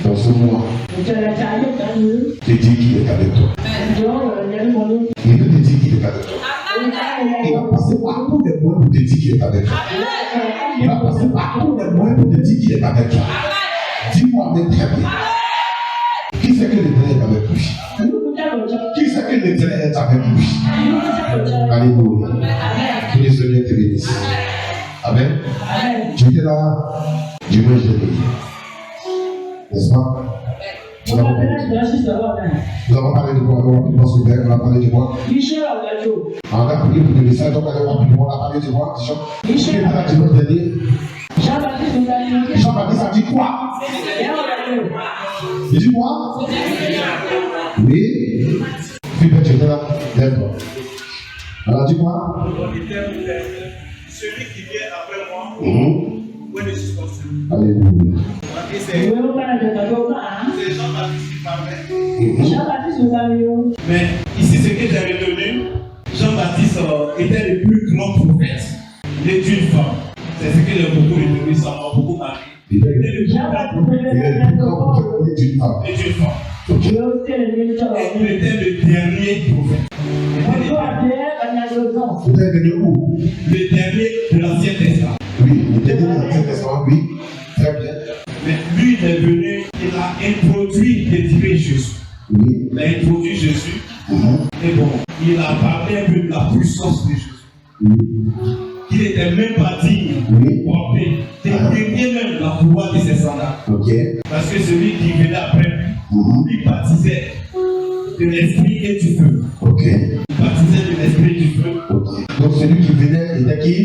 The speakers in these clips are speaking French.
dans ce mois, te dit qu'il est avec toi. Il veut te dire qu'il est avec toi. Il va passer par tous les moyens pour te dire qu'il est avec toi. Il va passer par tous les moyens pour te dire qu'il est avec toi. Dis-moi, mais très bien. Qui c'est que l'Éternel est avec lui? Qui c'est que l'Éternel est avec lui? Alléluia. Que le Seigneur te bénisse. Amen. Tu étais là dimanche dernier. N'est-ce pas? Nous avons parlé de quoi? On a parlé de quoi? On a prié pour le message, donc on a parlé de quoi? Qui était là dimanche dernier? Jean-Baptiste a dit quoi? Il dit quoi? Oui. Philippe, tu étais là? Lève-toi. Elle a dit quoi? Celui qui vient après moi, moi je suis conscient. Alléluia. C'est Jean-Baptiste qui parlait. Mais ici, ce que j'ai retenu, Jean-Baptiste était le plus grand prophète né d'une femme. C'est ce que les beaucoup retenus, ça m'a beaucoup marqué. Il était le plus grand prophète d'une femme. Il était le dernier prophète. Le dernier de l'Ancien Testament. Oui, le dernier de l'Ancien Testament, oui. Très bien. Mais lui, il est venu, il a introduit les divins Jésus. Oui. Il a introduit Jésus. Et bon, il a parlé un peu de la puissance de Jésus. Oui. Il n'était même pas digne de porter, d'éteigner même la pouvoir de ses sandales. Okay. Parce que celui qui venait après lui, il baptisait de l'esprit et du feu. Okay. Il baptisait de l'esprit et du feu. Okay. Donc celui qui venait était qui?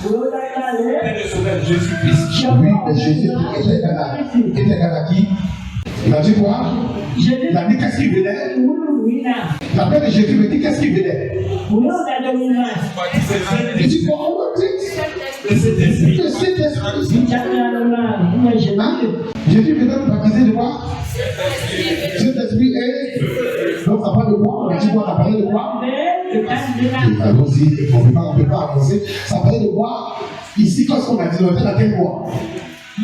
C'était le sauveur Jésus-Christ. Oui, mais Jésus était à qui? Il a dit quoi? Il a dit qu'est-ce qui venait? L'appel de Jésus me dit qu'est-ce qui venait? Il dit quoi? Le Saint-Esprit. Le Saint-Esprit. Jésus venait nous baptiser de quoi? Saint-Esprit et... Donc ça parle de quoi? On a dit quoi? On a parlé de quoi? Allons-y, on ne peut pas avancer. Ça parlait de quoi? Ici, quand on a dit, on était à quel mois? On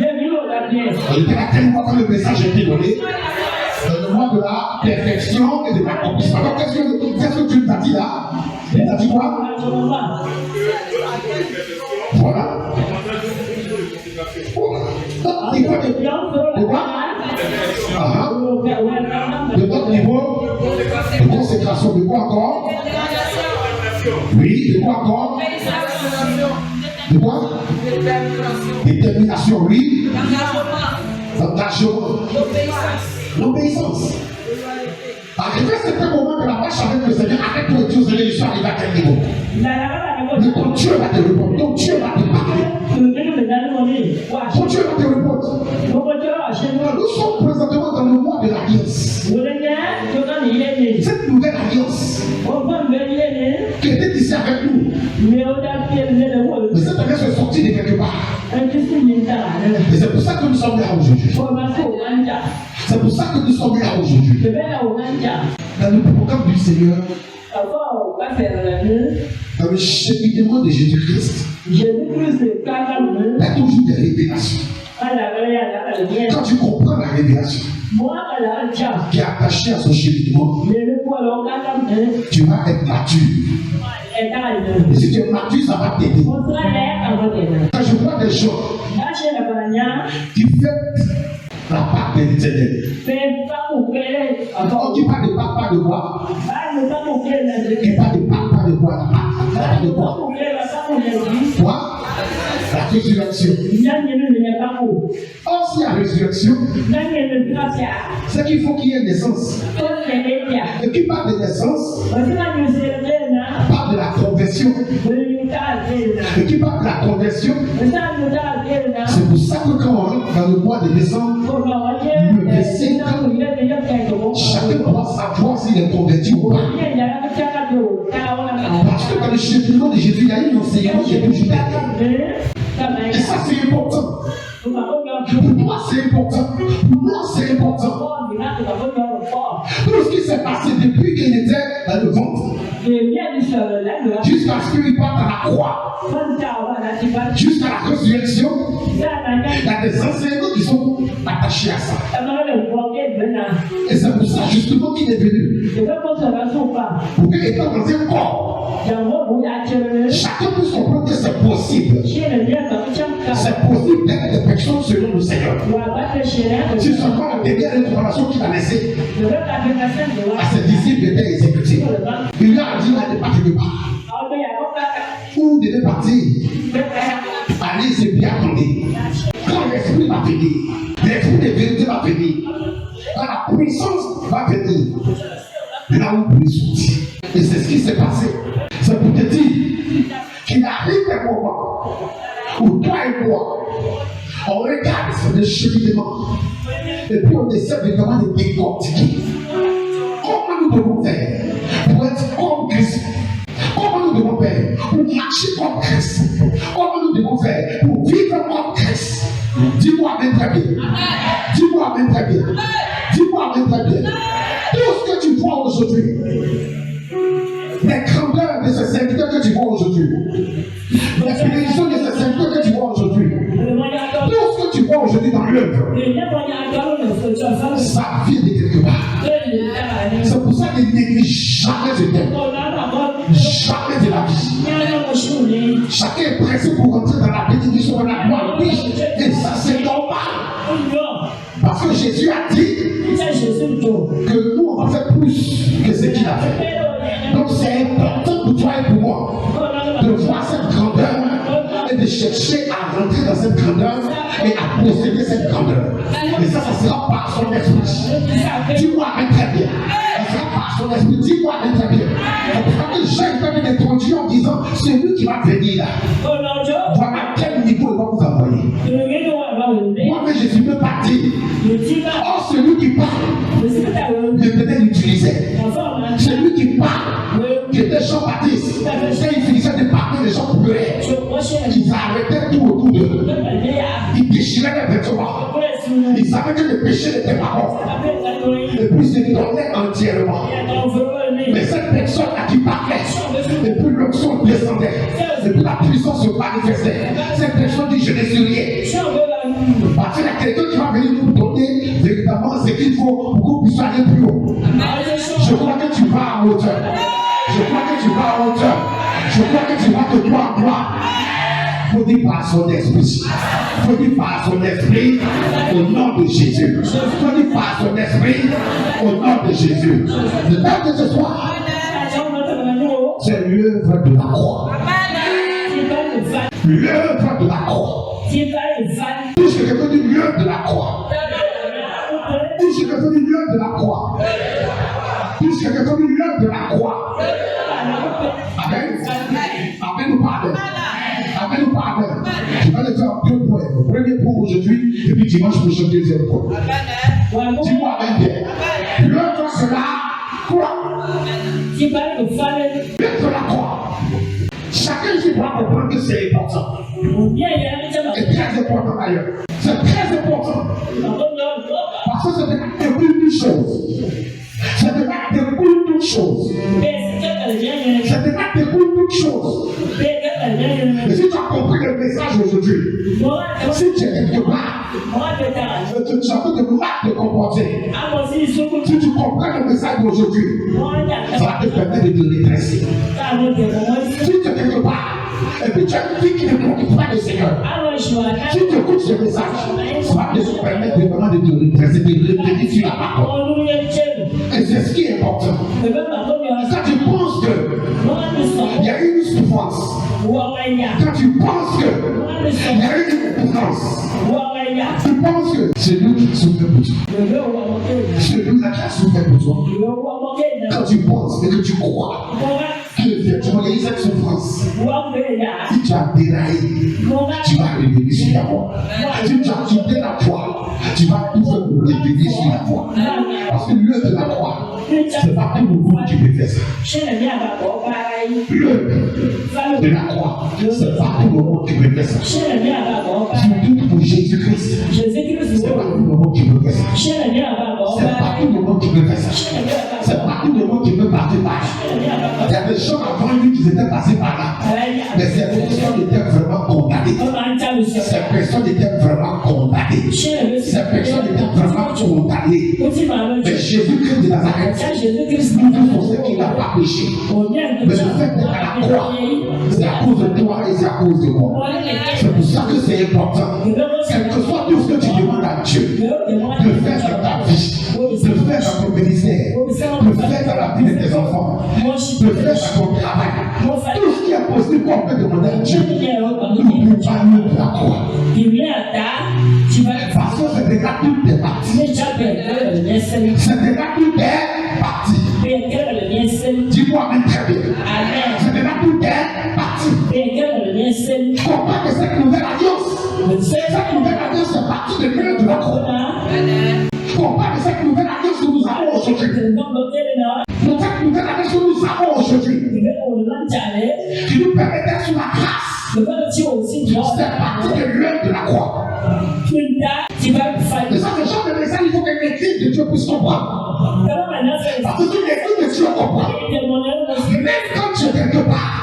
était à quel mois quand le message a été donné? Le mois de la perfection et de l'accomplissement. Alors, qu'est-ce que tu nous as dit là? Tu as dit quoi? Voilà. De quoi? De votre niveau de consécration. De quoi encore? Oui, de quoi encore? De quoi? Détermination, oui. Engagement. L'obéissance. Arrivé à certain moment de la marche avec le Seigneur, avec toi et Dieu, Seigneur, je suis arrivé à quel niveau? Mais ton Dieu va te répondre, ton Dieu va te parler. Ton Dieu va te répondre. Nous sommes présentement dans le mois de l'alliance. Cette nouvelle alliance qui était ici avec nous. Mais cette alliance est sortie de quelque part. Et c'est pour ça que nous sommes là aujourd'hui. C'est pour ça que nous sommes là aujourd'hui. Dans le programme du Seigneur, dans le cheminement de Jésus-Christ, il y a toujours des révélations. Quand tu comprends la révélation qui est attachée à son cheminement, tu vas être mature. Et si tu es mature, ça va t'aider. Quand je vois des gens qui fêtent la part de l'Éternel, qui parle de papa de quoi? Qui parle de papa de quoi? Papa de quoi? Quoi? La résurrection. Or, s'il y a résurrection, c'est qu'il faut qu'il y ait naissance. Et qui parle de naissance, parle de la conversion. Et qui parle de la conversion, c'est pour ça que quand on rentre dans le mois de décembre, le verset, chacun doit savoir s'il est converti ou pas. Parce que dans le cheminement de Jésus, il y a eu un enseignement qui est toujours derrière. Et ça, c'est important. Pour moi, c'est important. Pour moi, c'est important. Tout ce qui s'est passé depuis qu'il était dans le ventre, jusqu'à ce qu'il parte à la croix, jusqu'à la résurrection, il y a des enseignements qui sont attachés à ça. Et c'est pour ça justement qu'il est venu. Pour que étant dans un corps, chacun puisse comprendre que c'est possible. C'est possible d'être des personnes selon le Seigneur. Si seulement la dernière information qu'il a laissée à ses disciples était exécutée. Il leur a dit, ne partez pas. Vous devez partir. Allez, c'est bien attendez. Quand l'esprit va venir, l'esprit de vérité va venir, quand la puissance va venir, là où vous pouvez sortir. Et c'est ce qui s'est passé. C'est pour te dire qu'il arrive un moment où toi et moi, on regarde sur le cheminement et puis on essaie vraiment de décortiquer. Comment nous devons faire pour être comme Christ? Comment nous devons faire pour marcher comme Christ? Comment nous devons faire pour vivre comme Christ? Dis-moi bien très bien. Dis-moi bien très bien. Dis-moi bien très bien. Tout ce que tu vois aujourd'hui, les grandeurs de ces serviteurs que tu vois aujourd'hui, les bénédictions de ces serviteurs que tu vois aujourd'hui, tout ce que tu vois aujourd'hui dans l'œuvre, ça vient de quelque part. C'est pour ça qu'il ne néglige jamais de thème. Jamais de la vie. Chacun est pressé pour rentrer dans la bénédiction de la gloire. Et ça, c'est normal. Parce que Jésus a dit que nous, on va faire plus que ce qu'il a fait. Donc, c'est important pour toi et pour moi de voir cette grandeur et de chercher à rentrer dans cette grandeur et à posséder cette grandeur. Et ça sera par son esprit. Dis-moi très bien. Ça sera par son esprit. Dis-moi très bien. C'est pour ça que j'ai été introduit en disant c'est lui qui va venir là. Voilà à quel niveau il va vous envoyer. Moi-même, je suis même parti. Or, celui qui parle, je devais l'utiliser. Celui qui parle, qui était Jean-Baptiste, quand il finissait de parler, les gens pleuraient. Ils arrêtaient tout autour d'eux. Ils déchiraient les vêtements. Ils savaient que le péché n'était pas mort. Et puis, ils se donnaient entièrement. Mais cette personne à qui parlait, et puis l'onction descendait, et puis la puissance se manifestait. Cette personne dit je ne suis rien. Parce qu'il y a quelqu'un qui va venir nous donner véritablement ce qu'il faut pour qu'on puisse aller plus haut. Je crois que tu vas en hauteur. Je crois que tu vas en hauteur. Je crois que tu vas de gloire en gloire. Faut dire par son esprit. Faut dire par son esprit au nom de Jésus. Faut dire par son esprit au nom de Jésus. Le temps de ce soir, c'est l'œuvre de la croix. L'œuvre de la croix. Puisque je veux dire l'œuvre de la croix. Puisque je veux dire l'œuvre de la croix. Puisque je veux dire l'œuvre de la croix. Amen. Amen ou pas amen. Amen ou pas amen. Je vais le faire en 2 points. Le premier point aujourd'hui, et puis dimanche prochain, deuxième point. Dis-moi amen bien. L'œuvre sera quoi? L'œuvre de la croix. Chacun ici doit comprendre que c'est important. C'est très important d'ailleurs. C'est très important. Parce que c'est de beaucoup de choses. C'est de beaucoup de choses. C'est de beaucoup de choses. Et si tu as compris le message aujourd'hui, si tu es quelque part, tu as fait de mal de comporter. Si tu comprends le message d'aujourd'hui, ça va te permettre de te redresser. Si tu es quelque part, et puis tu as une vie qui ne comprend pas le Seigneur, si tu écoutes ce message, ça va te permettre vraiment de te redresser, de revenir sur la parole. Et c'est ce qui est important. Quand tu penses qu'il y a une souffrance, quand tu penses qu'il y a une souffrance, tu penses que c'est nous qui souffrons pour toi. C'est nous qui souffrons pour toi. Quand tu penses et que tu crois que effectivement il y a eu cette souffrance, si tu as déraillé, tu vas revenir sur la voie. Si tu as quitté la voie, tu vas tout faire pour revenir sur la voie. Parce que l'œuvre de la croix, c'est pas tout le monde qui peut faire ça. L'œuvre de la croix, c'est pas tout le monde qui peut faire ça. Surtout pour Jésus-Christ, c'est pas tout le monde qui peut faire ça. C'est pas tout le monde qui peut faire ça. C'est pas tout le monde qui peut passer par là. Il y a des gens avant lui qui étaient passés par là. Mais ces personnes étaient vraiment condamnées. Ces personnes étaient vraiment condamnées. Ces personnes étaient vraiment condamnées. Mais Jésus-Christ de Nazareth, nous pensons qu'il n'a pas péché. Mais le fait d'être à la croix, c'est à cause de toi et c'est à cause de moi. C'est pour ça que c'est important. Quel que soit tout ce que tu demandes à Dieu, de faire dans ta vie, de faire dans ton ministère, de faire dans la vie de tes enfants, de faire dans ton travail, tout ce qui est possible qu'on peut demander à Dieu, n'oublie pas de la croix. Parce que c'est déjà toutes tes parties. C'est déjà toutes tes parties. Dis-moi même très bien. C'est déjà toutes tes parties. Comprends que cette nouvelle alliance, c'est partie de l'œuvre de la croix. Comprends que cette nouvelle alliance que nous avons aujourd'hui, cette nouvelle alliance que nous avons aujourd'hui, qui nous permet d'être sous la grâce, c'est partie de l'œuvre de la croix. Et ça, c'est genre de message, il faut que l'église de Dieu puisse comprendre. Parce que l'église de Dieu comprend. Même quand tu es quelque part,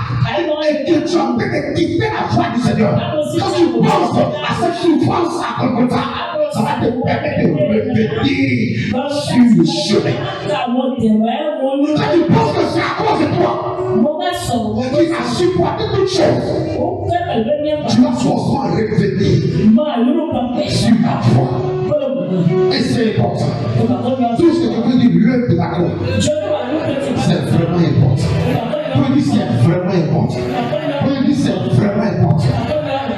et que tu as envie de quitter la foi du Seigneur, quand tu penses à cette souffrance à Golgotha, ça va te permettre de revenir sur le chemin. Quand tu penses que c'est à cause de toi, tu as supporté toutes choses, tu vas forcément revenir sur la foi. Et c'est important. Tout ce que tu peux dire, l'œuvre de la croix, c'est vraiment important. Pour dire c'est vraiment important. Pour dire c'est vraiment important.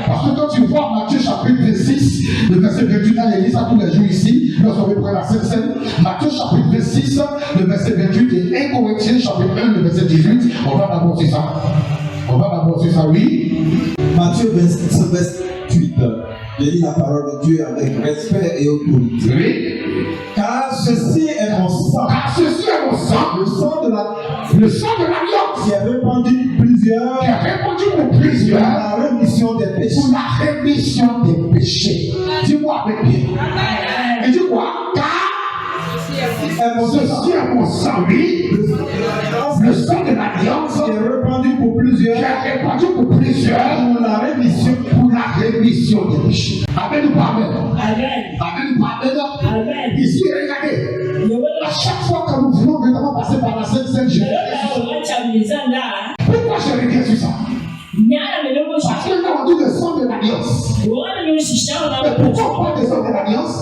Parce que quand tu vois Matthieu chapitre 6, le verset 28, dans l'église à tous les jours ici, lorsqu'on veut prendre la Sainte Seine, Matthieu chapitre 6, le verset 28 et 1 Corinthiens chapitre 1, le verset 18, on va d'abord sur ça. On va d'abord sur ça, oui. Matthieu 26, verset 8. Je lis la parole de Dieu avec respect et autorité. Oui. Car ceci est mon sang. Car ceci est mon sang. Le sang de l'alliance. Qui est répandu pour plusieurs. Qui est répandu pour plusieurs. Pour la rémission des péchés. Pour la rémission des péchés. Dis-moi avec bien. Et dis quoi? Car ceci est mon sang, oui. Le sang de l'alliance. Qui est répandu pour plusieurs. Qui est répandu pour plusieurs. Pour la rémission. Pour la rémission des péchés. Amen ou pas amen? Amen ou pas amen? Ici, regardez. À chaque fois que nous voulons vraiment passer par la Sainte Seine, je pourquoi je reviens sur ça? Parce que nous avons dit le sang de l'alliance. Mais pourquoi on parle du sang de l'alliance?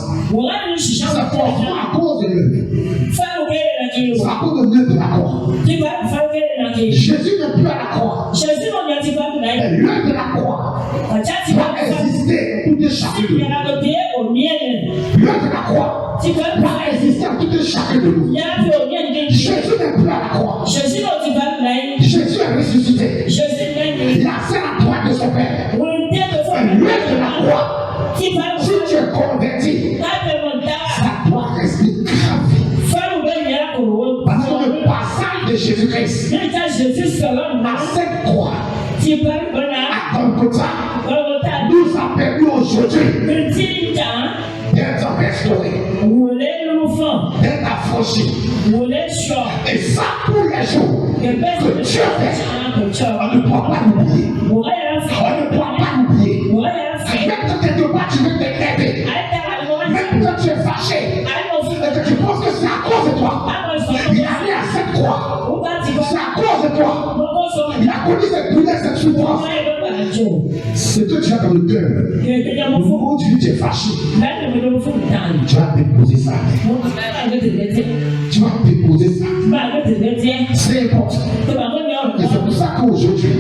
C'est forcément à cause de l'œuvre. C'est à cause de l'œuvre de la croix. Jésus n'est plus à la croix. Mais l'œuvre de la croix doit exister pour tout chacun de nous. L'œuvre de la croix doit exister à tout chacun de nous. Jésus n'est plus à la croix. Jésus est ressuscité. Il a fait la droite de son Père. Et l'œuvre de la croix, si tu es converti, ça doit rester gravé. Parce que le passage de Jésus-Christ à cette croix, à Golgotha, nous a permis aujourd'hui d'être restaurés, d'être affranchis. Et ça, tous les jours que Dieu fait, on ne doit pas l'oublier. On ne doit pas l'oublier. Même quand quelque part tu veux te rêver, même quand tu es fâché, et que tu penses que c'est à cause de toi, il a mis à cette croix. C'est à cause de toi. Il a connu cette douleur, cette souffrance. C'est que tu as dans le cœur. Au moment où tu es fâché, tu vas déposer ça. Tu vas déposer ça. C'est important. Et c'est pour ça qu'aujourd'hui,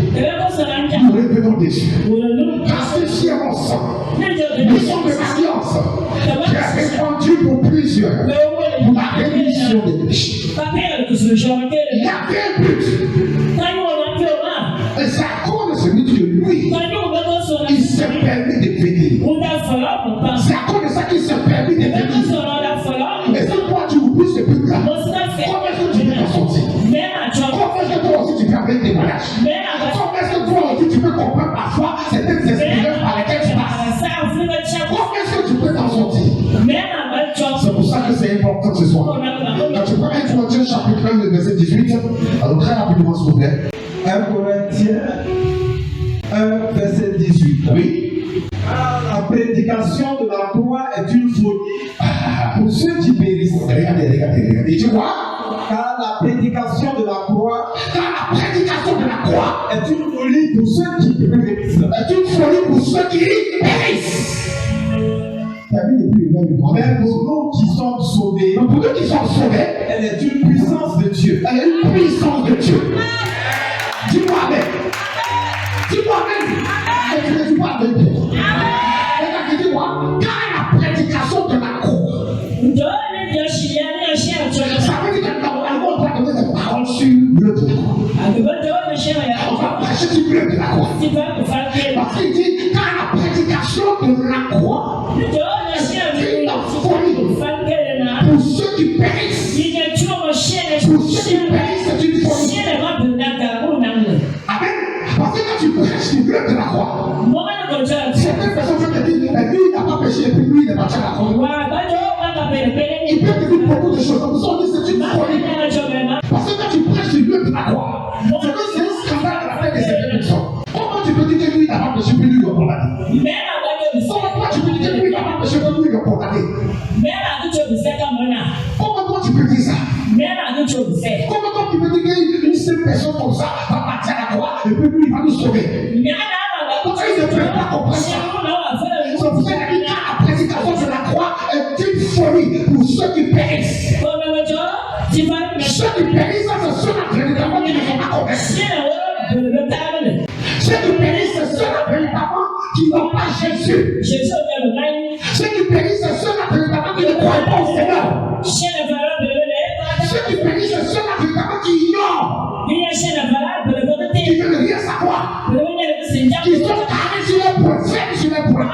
nous revenons dessus. Parce que si on sang, nous sommes de l'alliance qui est répandu pour plusieurs, pour la rémission des péchés. Il y a un but. Et c'est à cause de celui que lui, il s'est permis de venir. C'est à cause de ça qu'il s'est permis de venir. Et si toi tu oublies ce but-là, comment est-ce que tu peux t'en sortir? Comment est-ce que toi aussi tu peux avoir des voyages? Comment est-ce que toi aussi tu peux comprendre parfois certaines expériences par lesquelles tu passes? Comment est-ce que tu peux t'en sortir? C'est pour ça que c'est important ce soir. Quand tu prends 1 Corinthiens chapitre s'il vous plaît. 1 Corinthiens 1, verset 18. Oui. La prédication de la croix est une folie pour ceux qui périssent. Regardez. Et tu vois? Car la prédication de la croix est une folie pour ceux qui périssent. Est une folie pour ceux qui périssent. Mais pour nous qui sommes sauvés, elle est une puissance de Dieu. Elle est une puissance de Dieu. Dis-moi Amen. Dis-moi Amen. Et tu ne dis pas Amen. Regarde, dis-moi, car la prédication de la croix. Ça veut dire que on doit donner des paroles sur le de la croix. On va prêcher sur le de la croix. Parce qu'il dit, car la prédication de la croix est une folie pour ceux qui périssent. Pour ceux qui périssent, c'est une folie. Amen. Parce que quand tu prêches sur le de la croix, certaines personnes vont te dire, lui il n'a pas péché et puis lui il est parti à la croix. Il peut te dire beaucoup de choses. Comme ça, on dit c'est une folie. Parce que quand tu prêches sur le de la croix, c'est que c'est un scandale de la tête de certaines personnes. Comment tu peux dire que lui il n'a pas péché et puis lui il est condamné? Comment tu peux dire que lui il n'a pas péché et puis lui il est condamné? Comment tu peux dire ça? Comment tu peux dire qu'une seule personne comme ça va partir à la croix et puis lui il va nous sauver? Pourquoi il ne peut pas comprendre ça? C'est pour ça qu'il dit que la prédication de la croix est une folie pour ceux qui périssent. Ceux qui périssent, c'est ceux-là véritablement qui ne sont pas convaincus. Ceux qui périssent, c'est ceux-là véritablement qui n'ont pas Jésus. Ceux qui périssent, c'est ceux-là véritablement qui ne croient pas au Seigneur. Ceux qui périssent, c'est ceux-là véritablement qui ignorent, qui ne veulent rien savoir, qui sont carrés sur les points, faibles sur les points.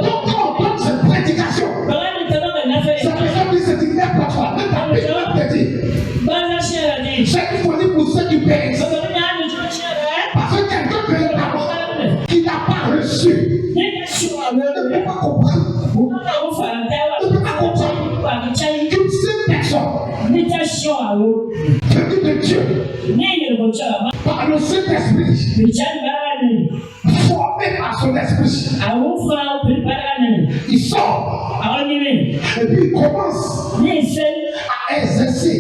Donc, quand on donne cette prédication, cette personne dit c'est une n'importe quoi, même ta Bible te dit. C'est une folie pour ceux qui périssent. Parce que quelqu'un véritablement qui n'a pas reçu ne peut pas comprendre. Ne peut pas comprendre qu'une seule personne venue de Dieu par le Saint-Esprit, formé par son esprit, il sort et puis il commence à exercer.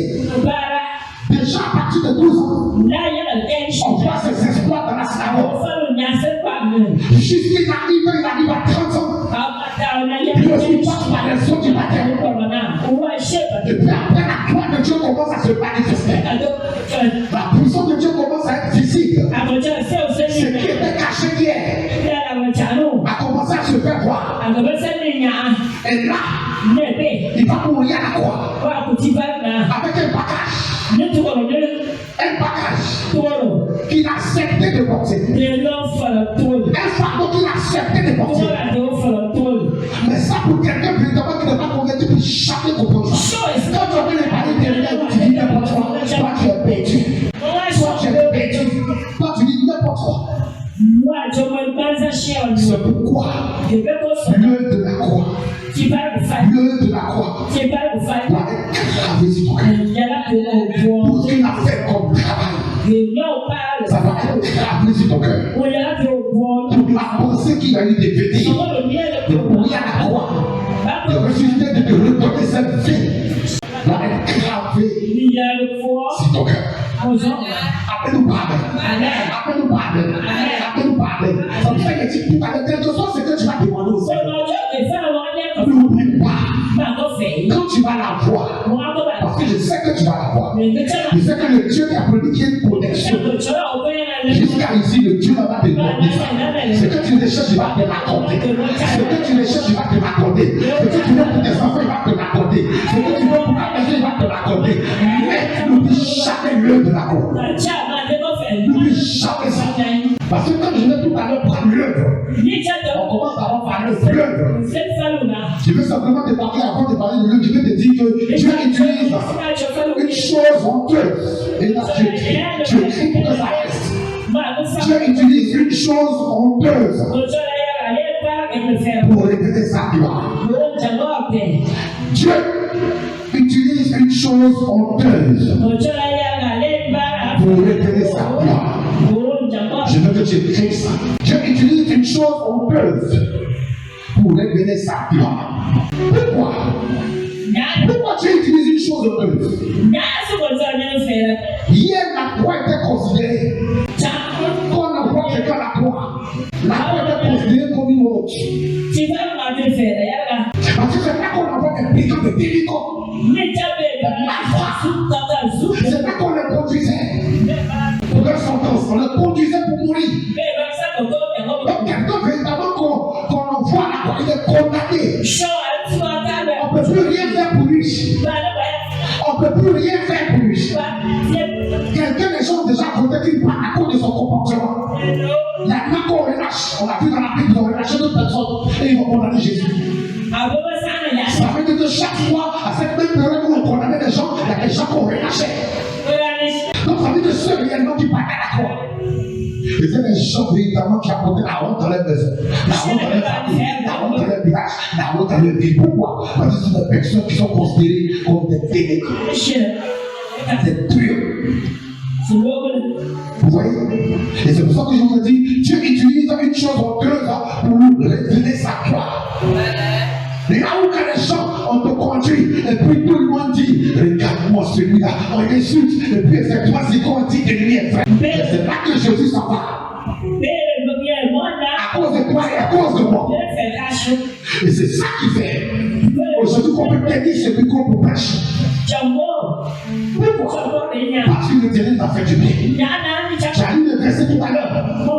Déjà à partir de 12 ans, on voit ses exploits dans la synagogue. Jusqu'il arrive à 30 ans. Lui aussi passe par les eaux du baptême. Et puis après, la gloire de Dieu commence à se manifester. La puissance de Dieu commence à être visible. Ce qui était caché hier a commencé à se faire voir. Et là, il va mourir à la croix avec un bagage. Un bagage qu'il a accepté de porter. Un fardeau qu'il a accepté de porter. Mais ça pour quelqu'un véritablement qui n'est pas convaincu, tu peux jamais comprendre ça. Quand tu as vu les parler derrière, tu dis n'importe quoi. Toi tu es perdu. Toi tu es perdu. Toi tu dis n'importe quoi. C'est pourquoi le de la croix. Le de la croix doit être gravé sur ton cœur. Tout ce qu'il a fait comme travail, ça va être gravé sur ton cœur. Toute la pensée qu'il a eu de venir, de mourir à la croix, de ressusciter, de te redonner cette vie, doit être gravé sur ton cœur. Appelle-nous par Amen. Appelle-nous par Amen. Appelle-nous par Amen. Ça veut dire que tu as quelque chose, c'est que tu vas demander au Seigneur. N'oublie pas. Quand tu vas la voir, parce que je sais que tu vas la voir. Je sais que le Dieu qui a prodiqué une protection jusqu'à ici, le Dieu va te demander ça. Ce que tu recherches, il va te l'accorder. Ce que tu recherches, il va te l'accorder. Ce que tu veux pour tes enfants, il va te l'accorder. Ce que tu veux pour ta maison, il va te l'accorder. Mais n'oublie jamais l'heure de la croix. N'oublie jamais ça. Parce que quand je vais tout à l'heure prendre l'œuvre, on commence à en parler de l'œuvre. Je veux simplement te parler, avant de parler de l'œuvre, je veux te dire que Dieu utilise une chose honteuse. Et là, tu écris pour que ça reste. Dieu utilise une chose honteuse pour révéler sa gloire. Dieu utilise une chose honteuse pour révéler sa gloire. Je veux que tu écrives ça. Dieu utilise une chose honteuse pour révéler sa gloire. Pourquoi? Pourquoi tu utilises une chose honteuse? Hier, la croix était considérée. Quand on voit quelqu'un la croix était considérée comme une honte. Parce que c'est là qu'on envoie des piquants de délicats. C'est là qu'on le conduisait pour leur sentence. On le conduisait pour mourir. Donc quelqu'un véritablement qu'on envoie là, il est condamné. On ne peut plus rien faire pour lui. On ne peut plus rien faire pour lui. Quelqu'un, les gens ont déjà voté qu'il part à cause de son comportement. Il y a un qu'on relâche. On a vu dans la Bible, ils ont relâché d'autres personnes et ils vont condamner Jésus. Ça veut dire que chaque fois, à cette même période où on condamnait les gens, il y a des gens qu'on relâchait. Donc ça veut dire que ceux réellement qui partaient à la croix. Et c'est les gens véritablement qui apportaient la honte dans leur maison, la honte dans leur famille, la honte dans leur village, la honte dans leur vie. Pourquoi? Parce que ce sont des personnes qui sont considérées comme des ténèbres, des purs. Vous voyez? Et c'est pour ça que je vous ai dit, Dieu utilise une chose honteuse pour nous révéler sa gloire. Et là où les gens on te conduit, et puis tout le monde dit, regarde-moi celui-là, on insulte, et puis c'est toi, c'est qu'on dit que lui est vrai. C'est là que Jésus s'en va. À cause de toi et à cause de moi. Et c'est ça qui fait. Aujourd'hui qu'on peut tenir ce micro pour prêcher. Pourquoi? Parce que l'Éternel t'a fait du bien. J'ai lu le verset tout à l'heure. On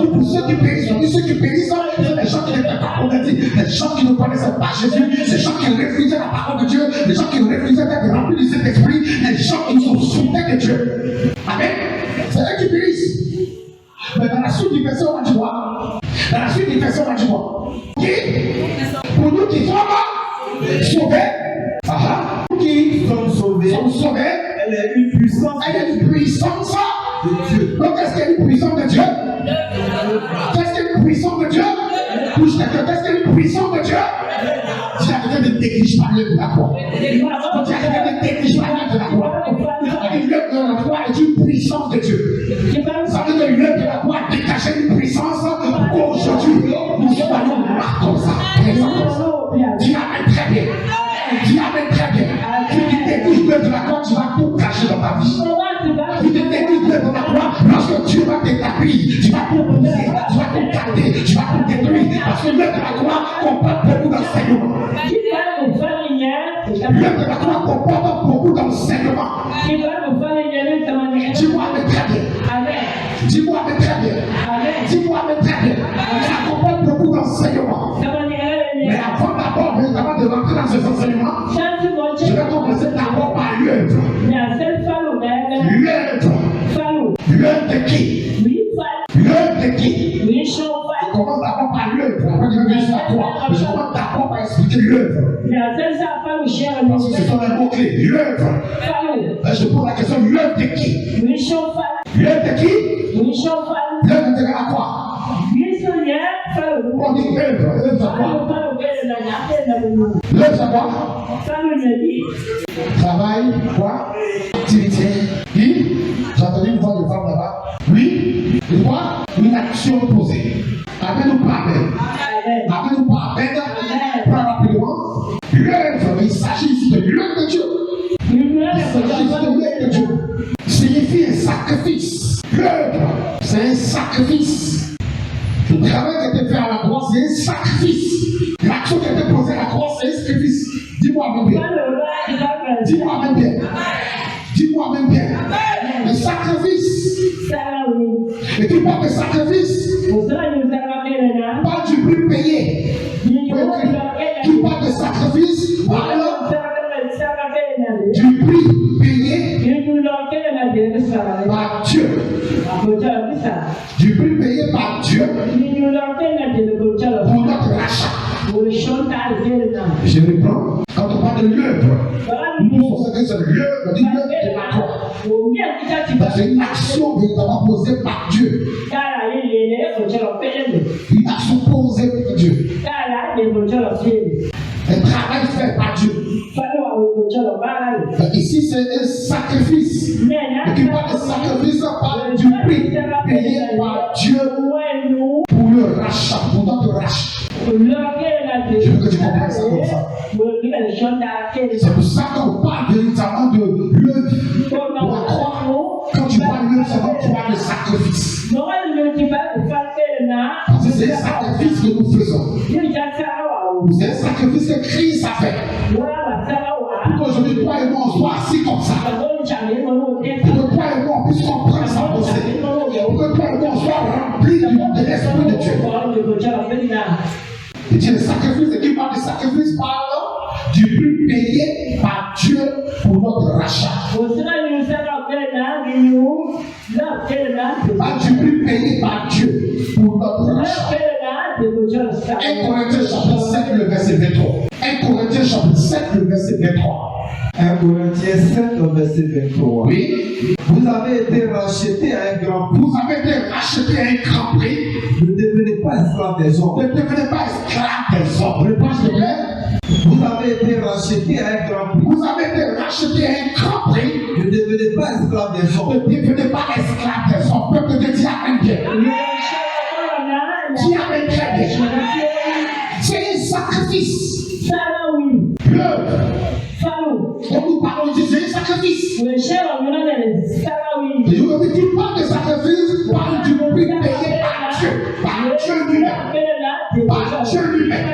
dit pour ceux qui périssent, on dit ceux qui périssent, c'est les gens qui n'étaient pas convertis, les gens qui ne connaissaient pas Jésus, les gens qui refusaient la parole de Dieu, les gens qui refusaient d'être remplis du Saint-Esprit, les gens qui sont soumis de Dieu. Amen. C'est eux qui périssent. Mais dans la suite du verset, on va dire quoi? Dans la suite du verset, on va dire quoi? Qui? Pour nous qui sommes sauvés, qui sont sauvés, elle est une puissance de Dieu. Donc, est-ce qu'il y a une puissance de Dieu? Qu'est-ce qu'il y a une puissance de Dieu? Qu'est-ce qu'il y a une puissance de Dieu? Si la quelqu'un ne néglige pas l'œuvre de la croix. Quand il y a quelqu'un ne néglige pas l'œuvre de la croix, l'œuvre de la croix est une puissance de Dieu. Ça veut dire que l'œuvre de la croix a dégagé une puissance pour qu'aujourd'hui nous soyons là comme ça. Dis Amen très bien. Dis Amen très bien. Si tu négliges l'œuvre de la croix, tu vas tout cacher dans ta vie. Si tu négliges l'œuvre de la croix, lorsque Dieu va t'établir, tu vas tout briser, tu vas tout garder, tu vas tout détruire. Parce que l'œuvre de la croix comporte beaucoup d'enseignements. L'œuvre de la croix comporte beaucoup d'enseignements. Dis-moi mais très bien. Dis-moi mais très bien. Dis-moi mais très bien. Ça comporte beaucoup d'enseignements. Mais avant d'abord de rentrer dans ces enseignements, je vais commencer d'abord par l'œuvre. L'œuvre de qui? L'œuvre de qui? Je commence d'abord par l'œuvre. Après je vais venir sur la croix. Mais je commence d'abord par expliquer l'œuvre. Parce que ce sont les mots-clés. L'œuvre. Je pose la question, l'œuvre de qui? L'œuvre de qui? L'œuvre de la croix. On dit l'œuvre. L'œuvre c'est quoi? L'œuvre c'est quoi? Travail, quoi? Activité. Qui? J'ai entendu une voix de femme là-bas. Oui. Et quoi? Une action posée. Amen ou pas amen? Amen ou pas amen? Pas rapidement. L'œuvre, mais il s'agit ici de l'œuvre de Dieu. Il s'agit ici de l'œuvre de Dieu. Signifie un sacrifice. L'œuvre, c'est un sacrifice. Le travail qui a été fait à la croix, c'est un sacrifice. L'action qui a été posée à la croix, c'est un sacrifice. Dis-moi même bien. Dis-moi même bien. Dis-moi même bien. Le sacrifice. Et tu parles de sacrifice. Pas du prix payé. Tu parles de sacrifice. Alors, du prix payé par Dieu. Du prix payé par Dieu pour notre rachat. Je reprends. Quand on parle de l'œuvre, nous pensons que c'est l'œuvre de la croix. C'est une action véritablement posée par Dieu. Une action posée par Dieu. Un travail fait par Dieu. Ici, c'est un sacrifice. Et qui parle de sacrifice, parle du prix payé par Dieu pour le rachat, pour notre rachat. Je veux que tu comprennes ça comme ça. C'est pour ça qu'on parle véritablement de l'œuvre de la croix. Quand tu parles de l'œuvre, c'est donc tu parles de sacrifice. Parce que c'est un sacrifice que nous faisons. C'est un sacrifice que Christ a fait. Pour qu'aujourd'hui, toi et moi, on soit assis comme ça. Pour que toi et moi, on puisse comprendre sa pensée. Pour que toi et moi, on soit remplis de l'Esprit de Dieu. Et Dieu, le sacrifice, qui parle de sacrifice, parle du prix payé par Dieu pour notre rachat. Parle du prix payé par Dieu pour notre rachat. 1 Corinthiens chapitre 7, le verset 23. 1 Corinthiens chapitre 7, le verset 23. 1 Corinthiens 7, verset 23. Oui. Vous avez été rachetés à un grand prix. Vous avez été rachetés à un grand prix. Ne devenez pas esclaves des hommes. Ne devenez pas esclaves des hommes. Réponse de plaît. Vous avez été rachetés à un grand prix. Vous avez été rachetés à un grand prix. Ne devenez pas esclaves des hommes. Ne devenez pas esclaves des hommes. Peuple de Dieu, amen bien. Dis amen très bien. C'est un sacrifice. L'œuvre dont nous parlons ici, c'est un sacrifice. Et je veux dire, tu parles de sacrifice, parle du prix payé par Dieu. Par Dieu lui-même. Par Dieu lui-même.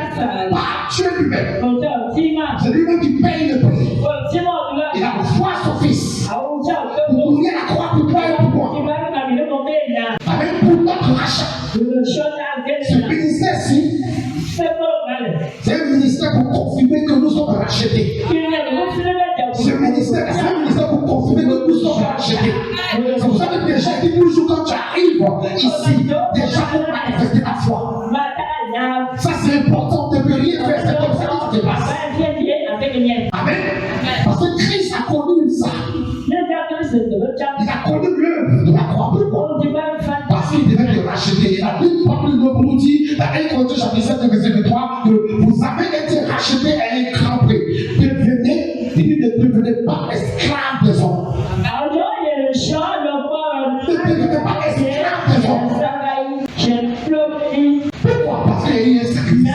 Par Dieu lui-même. C'est lui-même qui paye le prix. Il a foi son fils. Pour mourir à la croix pour toi et pour moi. Amen. Pour notre rachat. Ce ministère-ci, c'est un ministère pour confirmer que nous sommes rachetés. Ce ministère, c'est un ministère pour confirmer que nous sommes rachetés. C'est pour ça que déjà, dit toujours quand tu arrives ici, déjà pour manifester ta foi. Ça, c'est important, on ne peut rien faire, c'est comme ça que ça se passe. Amen. Parce que Christ a connu ça. Il a connu l'œuvre de la croix. Pourquoi? Parce qu'il devait te racheter. Il a dit, pas plus de pour nous dire, dans 1 Corinthiens chapitre 7, verset 23, que vous avez été rachetés à un grand prix. Ne devenez pas esclaves des hommes. Ne devenez pas esclaves des hommes. Pourquoi? Parce qu'il y a eu un sacrifice.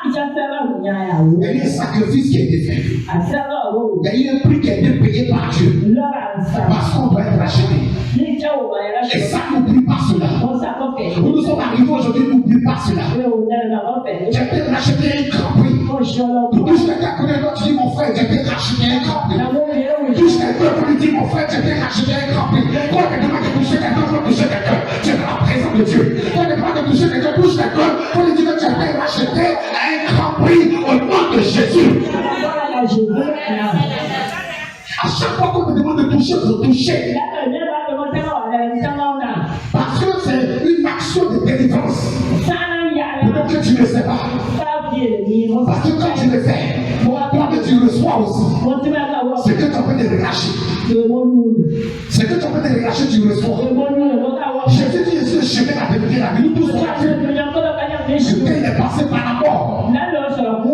Il y a eu un sacrifice qui a été fait. Il y a eu un prix qui a été payé par Dieu. Parce qu'on doit être racheté. Et ça, n'oublie pas cela. Nous sommes arrivés aujourd'hui, n'oublie pas cela. J'ai été racheté un grand prix. Touche quelqu'un qui connaît l'autre, tu dis mon frère, j'ai été racheté un grand prix. Touche quelqu'un qui dit mon frère, j'ai été racheté un grand prix. Quand quelqu'un va te toucher quelqu'un, tu vas toucher quelqu'un. Tu es dans la présence de Dieu. Quand quelqu'un va te toucher quelqu'un, touche quelqu'un. Quand il dit que tu as été racheté à un grand prix au nom de Jésus. À chaque fois qu'on te demande de toucher, il faut toucher. Parce que c'est une action de délivrance. Peut-être que tu ne le sais pas. Parce que quand tu le fais, toi que tu reçois aussi. C'est que tu as fait de relâcher. C'est que tu as fait de relâcher, tu reçois. Jésus dit, je suis le chemin, la vérité, la vie. Nous tous sommes la vie. Ce qu'il est passé par la mort.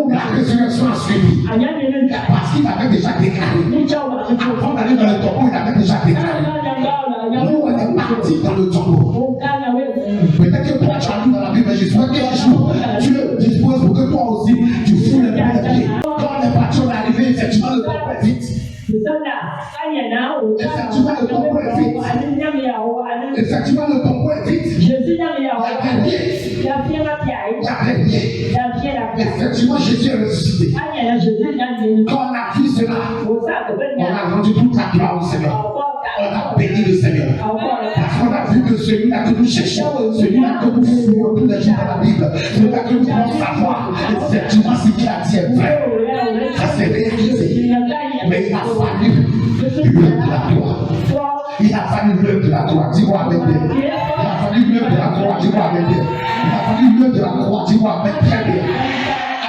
La résurrection a suivi. Parce qu'il avait déjà déclaré. Avant d'aller dans le tombeau, il avait déjà déclaré. Nous, on est partis dans le tombeau. Peut-être que toi, tu as lu dans la Bible, j'espère qu'un jour, Dieu dispose pour que toi aussi, tu foules les pieds. Quand on est parti, on est arrivé, effectivement, le tombeau est vide. Effectivement, le tombeau est vide. Effectivement, le tombeau est vide. Il n'y avait rien. Effectivement, Jésus est ressuscité. Quand on a vu cela, on a rendu toute la gloire au Seigneur. On a béni le Seigneur. Parce qu'on a vu que celui-là que nous cherchons, celui-là que nous fouillons tous les jours dans la Bible, celui-là que nous voulons savoir, effectivement, ce qu'il a dit est vrai. Ça s'est réalisé. Mais il a fallu l'œuvre de la croix. Il a fallu l'œuvre de la croix. Dis-moi avec bien. Il a fallu l'œuvre de la croix. Dis-moi avec bien. Il a fallu l'œuvre de la croix. Dis-moi avec très bien.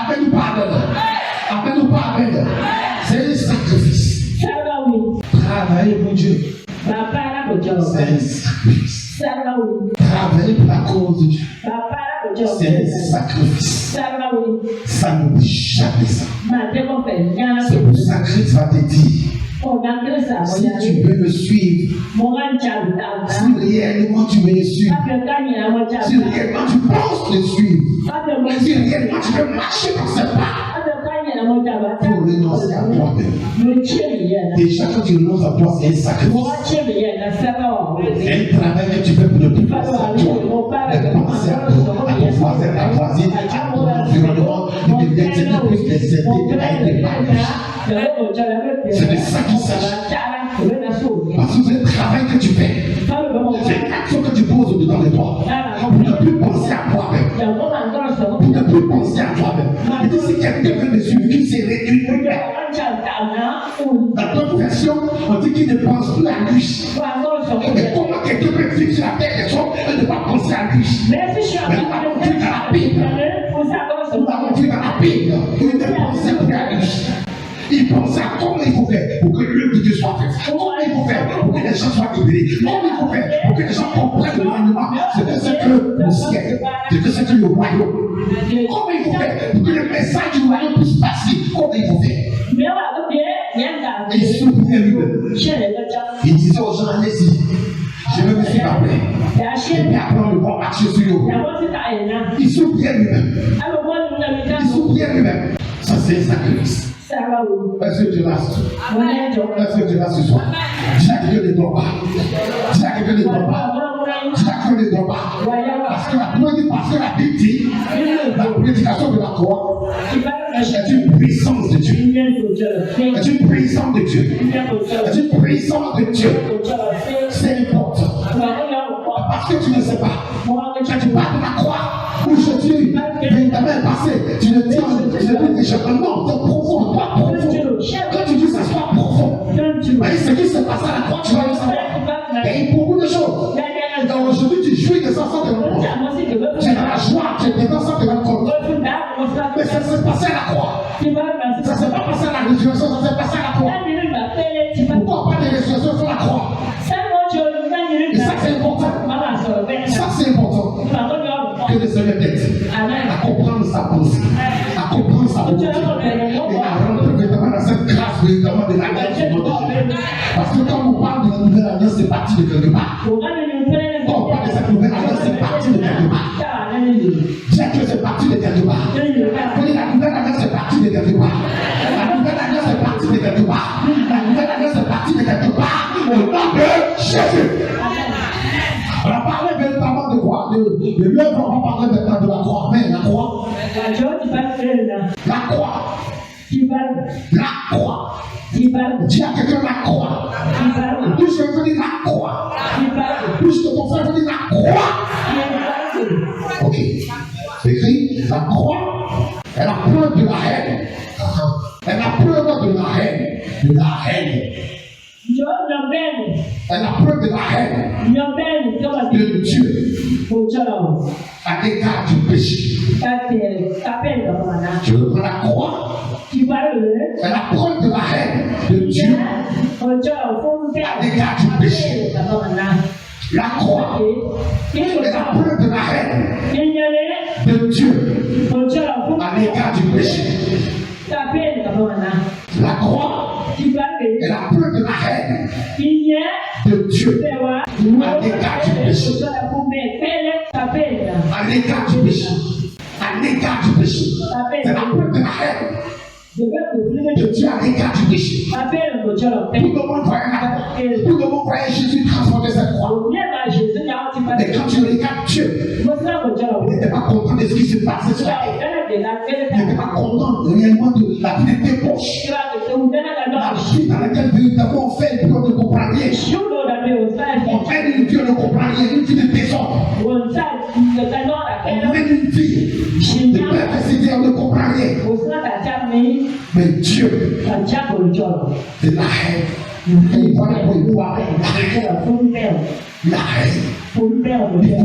Appelle-nous pardon. Appelle-nous pardon. C'est un sacrifice. Travailler pour Dieu. C'est un sacrifice. Travailler pour la cause de Dieu. C'est un sacrifice. Ça n'oublie jamais ça. C'est pour ça que Christ va te dire. Si tu veux me suivre, si réellement tu veux me suivre, si réellement tu penses me suivre, si réellement tu veux marcher dans ce pas, pour renoncer à toi-même. Déjà quand tu renonces à toi, c'est un sacrifice. C'est un travail que tu fais pour ne plus penser à toi, de penser à toi, à ton voisin, à ta voisine, à ton environnement, de devenir plus les aider à être épanouis. C'est de ça qu'il s'agit. Parce que c'est un travail que tu fais. C'est une action que tu poses au-dedans de toi. Pour ne plus penser à toi-même. Pour ne plus penser à toi-même. Et si quelqu'un veut me suivre, qui s'est réduit, dans d'autres versions, on dit qu'il ne pense plus à lui. Mais comment quelqu'un peut vivre sur la terre des hommes et ne pas penser à lui? Mais nous avons vu dans la Bible. Nous avons vu dans la Bible. Il ne pensait plus à lui. Il pensait à comment il faut faire pour que l'œuvre de Dieu soit faite. Comment il faut faire pour que les gens soient libérés. Comment il faut faire pour que les gens comprennent le rendement. C'est que le ciel, c'est que le royaume. Comment il faut faire pour que le message du royaume puisse passer. Comment il faut faire? Et il souffrait lui-même. Il disait aux gens, allez-y, je vais me suivre après. Et puis après, on va marcher sur l'eau. Il souffrait lui-même. Il souffrait lui-même. Ça, c'est un sacrifice. Est-ce que tu l'as? Est-ce que tu l'as ce soir? Dis à quelqu'un ne dort pas. Dis à quelqu'un ne dort pas. Dis à quelqu'un ne dort pas. Parce que la Bible dit, la prédication de la croix est une puissance de Dieu. Est une puissance de Dieu. Est une puissance de Dieu. C'est important. Parce que tu ne sais pas. Quand tu parles de la croix, où Jésus véritablement est passé, tu ne dis que non, c'est profond, pas profond. Quand tu dis que ça soit profond, mais ce qui se passe à la croix, tu vas le savoir. Il y a beaucoup de choses. Donc aujourd'hui, tu jouis de ça sans te rendre compte. Tu es dans la joie, tu es dedans sans te rendre compte. Mais ça s'est passé à la croix. Ça ne s'est pas passé à la résurrection, ça s'est passé à la croix. Pourquoi on parle de résurrection sur la croix? Et ça, c'est important. Ça, c'est important. Que le Seigneur t'aide à comprendre sa pensée, à comprendre sa volonté, et à rentrer véritablement dans cette grâce véritablement de l'alliance du nom de Jésus. Parce que quand on parle de la nouvelle alliance, c'est parti de quelque part. Quand on parle de cette nouvelle alliance, c'est parti de quelque part. Dis que c'est parti de quelque part. La nouvelle alliance, c'est parti de quelque part. La nouvelle alliance, c'est parti de quelque part. La nouvelle alliance, c'est parti de quelque part. Au nom de Jésus. On a parlé véritablement de quoi? De l'œuvre, on va parler maintenant de la croix. Mais la croix. La croix. La croix. Dis à quelqu'un la croix. Plus je veux dire la croix. Plus que ton frère veut dire la croix. Ok. C'est écrit, la croix, elle a peur de la haine. Elle a peur de la haine. De la haine. Elle a peur de la haine de Dieu à l'égard du péché. Je reprends la croix. Elle a peur de la haine de Dieu à l'égard du péché. La croix, elle a peur de la haine de Dieu à l'égard du péché. La croix, elle a peur de la haine de Dieu à l'égard du péché. À l'égard du péché. À l'égard du péché. Elle a peur de la haine de Dieu à l'égard du péché. Tout le monde voyait Jésus transformer cette croix. Mais quand tu regardes Dieu, il n'était pas content de ce qui se passait sur la terre. Il n'était pas content réellement de la vie des poches. La vie dans laquelle véritablement on fait une vie de comprendre rien. On fait une vie de comprendre rien, une vie de désordre. On mène une vie de perversité, on ne comprend rien. Mais Dieu, c'est la haine. Et voilà pour y voir la haine. Il faut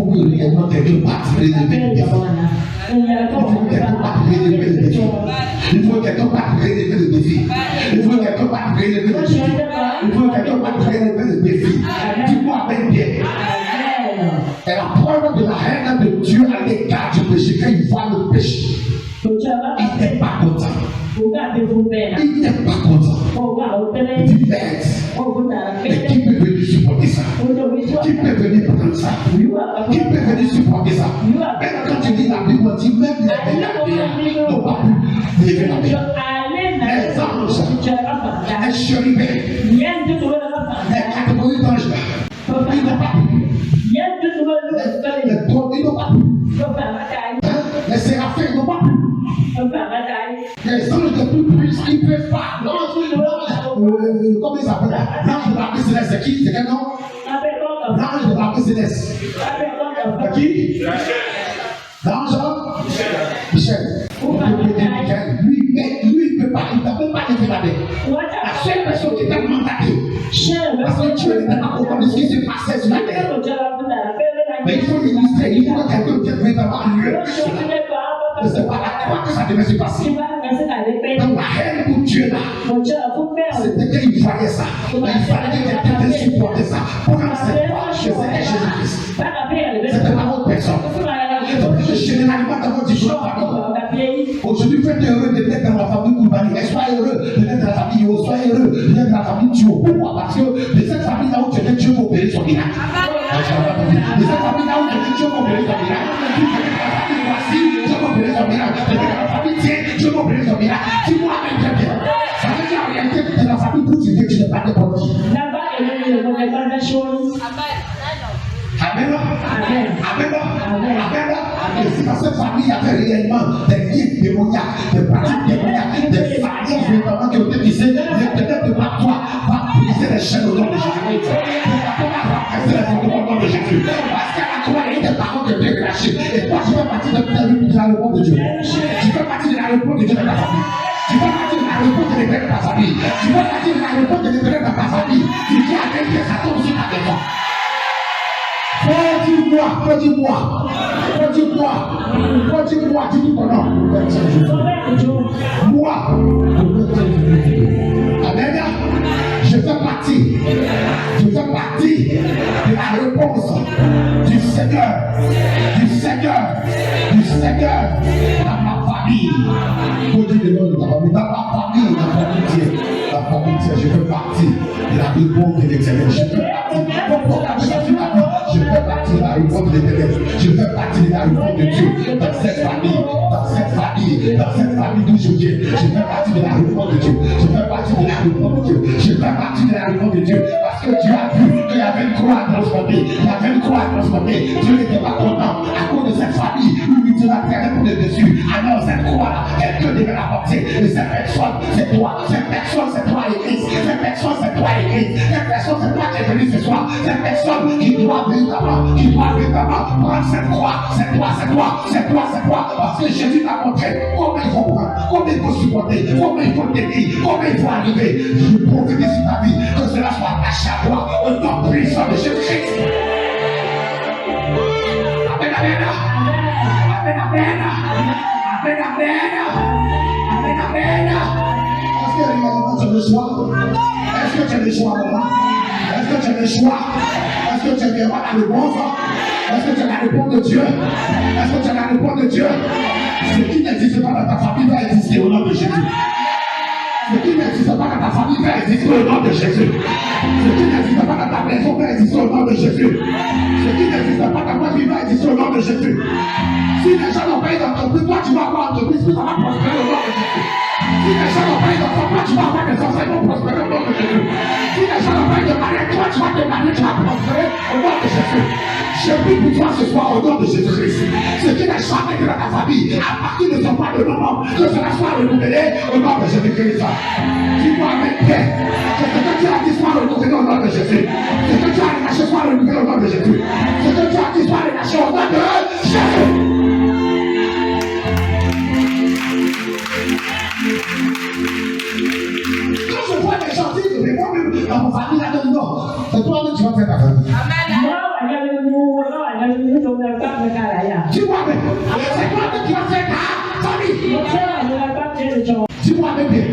que réellement quelqu'un parte relever le défi. Il faut que quelqu'un parte relever le défi. Il faut que quelqu'un parte relever le défi. Il faut que quelqu'un parte relever le défi. Dis-moi avec bien. Elle a peur de la haine de Dieu à l'égard du péché. vois le péché. Il n'est pas content. Il n'est pas content. Divers. Mais qui peut venir supporter ça? Qui peut venir prendre ça? Qui peut venir supporter ça? Même quand tu dis la Bible, on dit même les ménagères n'ont pas pu lever la main. Les anges, les chérubins, les catégories d'anges là, ils n'ont pas pu. Les trônes, ils n'ont pas pu. Les séraphins, ils n'ont pas pu. Les anges de plus puissants, ils ne peuvent pas. Comment ils s'appellent? L'ange de la paix céleste, c'est qui? C'est quel nom? L'ange de la paix céleste. C'est qui? L'ange Michel. Lui, il ne peut pas, il ne peut pas lever la main. La seule personne qui t'a mandaté, parce que Dieu n'était pas content de ce qui se passait sur la terre. Mais il faut illustrer, il faut que quelqu'un vienne vraiment lui. Ce n'est pas la croix que ça devait se passer. Donc la haine pour Dieu là, c'était qu'il voyait ça. Il fallait que quelqu'un vienne supporter ça. Pour rendre cette croix, c'était Jésus-Christ. C'était pas autre personne. Donc je généralement dans votre famille. Aujourd'hui, faites heureux d'être dans la famille Koulibaly. Soyez heureux d'être dans la famille Yo. Soyez heureux d'être dans la famille Thio. Pourquoi? Parce que de cette famille là où tu es, Dieu va opérer son miracle. De cette famille là où tu es, Dieu va opérer son miracle. Voici, Dieu va opérer son miracle. De la famille Tiens, Dieu va opérer son miracle. Dis-moi même très bien. Ça veut dire en réalité que dans la famille où tu es, tu n'es pas n'importe qui. Amen. Amen. Amen. Et si dans cette famille il y avait réellement des guides démoniaques, des pratiques démoniaques, des familles vraiment qui ont été brisées, l'éternel de par toi va briser les chaînes au nom de Jésus-Christ. Le va briser les fondements au nom de Jésus. Parce qu'à la croix, il y a des paroles de Dieu crachées. Et toi, tu fais partie de la réponse de Dieu. Tu fais partie de la réponse de Dieu dans ta famille. Tu fais partie de la réponse de l'éternel dans ta famille. Tu fais partie de la réponse de l'éternel dans ta famille. Tu dis à quelqu'un, ça tombe sur ta maison. Dis-moi, dis ton nom. Moi, Amen. Je fais partie de la réponse du Seigneur dans ma famille. Faut dire le nom de ta famille, dans ma famille, la famille Dieu, je fais partie de la réponse de l'Éternel. Je fais partie de la réponse de l'Éternel. Je fais partie de la réponse de Dieu dans cette famille d'où je viens. Je fais partie de la réponse de Dieu. Je fais partie de la réponse de Dieu. Je fais partie de la réponse de Dieu. Parce que Dieu a vu qu'il y avait une croix à transformer. Dieu n'était pas content à cause de cette famille. Lui, Dieu l'a traité pour le dessus. Alors cette croix-là, quelqu'un devait la porter. Et cette personne, c'est toi. Cette personne, c'est toi, Église. Cette personne, c'est toi, Église. Cette personne, c'est toi qui es venu ce soir. Cette personne qui doit véritablement prendre cette croix. C'est toi. Parce que Jésus t'a montré comment il faut prendre, comment il faut supporter, comment il faut t'aider, comment il faut arriver. Je prophétise sur ta vie que cela soit attaché à toi au nom puissant de Jésus-Christ. Amen. Est-ce que réellement tu as le choix? Est-ce que tu as le choix, maman? Est-ce que tu as le choix? Est-ce que tu es vraiment dans le bon sens? Est-ce que tu as la réponse de Dieu? Est-ce que tu as la réponse de Dieu? Ce qui n'existe pas dans ta famille va exister au nom de Jésus. Ce qui n'existe pas dans ta famille va exister au nom de Jésus. Ce qui n'existe pas dans ta maison va exister au nom de Jésus. Ce qui n'existe pas dans ta vie va exister au nom de Jésus. Si les gens n'ont pas eu d'entreprise, toi tu vas avoir entreprise, puis ça va prospérer au nom de Jésus. Si les gens n'ont pas eu d'enfants, toi tu vas avoir des enfants, ils vont prospérer au nom de Jésus. Si les gens n'ont pas eu de mariage, toi tu vas te marier, tu vas prospérer au nom de Jésus. Je prie pour toi ce soir au nom de Jésus-Christ. Ce qui n'a jamais été dans ta famille, à partir de ce point de moment, que cela soit renouvelé au nom de Jésus-Christ. Dis-moi avec paix. Ce que tu as dit soit renouvelé au nom de Jésus. Ce que tu as relâché soit renouvelé au nom de Jésus. Ce que tu as dit soit relâché au nom de Jésus. Quand je vois des gens dire, mais moi-même, dans mon famille, là-dedans, non, c'est toi-même qui vas faire ta famille. Dis-moi même, c'est toi-même qui vas faire ta famille. Dis-moi même bien,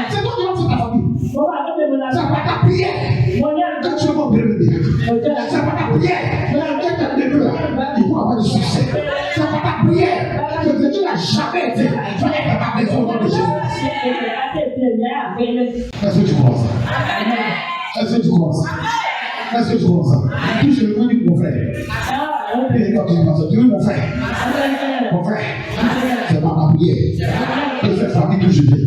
c'est toi qui vas faire ta famille. C'est pas ta prière que tu vas opérer le miracle. C'est pas ta prière que tu as le il faut avoir du succès. C'est pas ta prière que Est-ce que tu crois ça? Est-ce que tu crois ça? Est-ce que tu crois ça? Touche le nom de mon frère. Et quand tu penses, tu veux mon frère? Mon frère, c'est pas ma prière. C'est cette famille que je viens.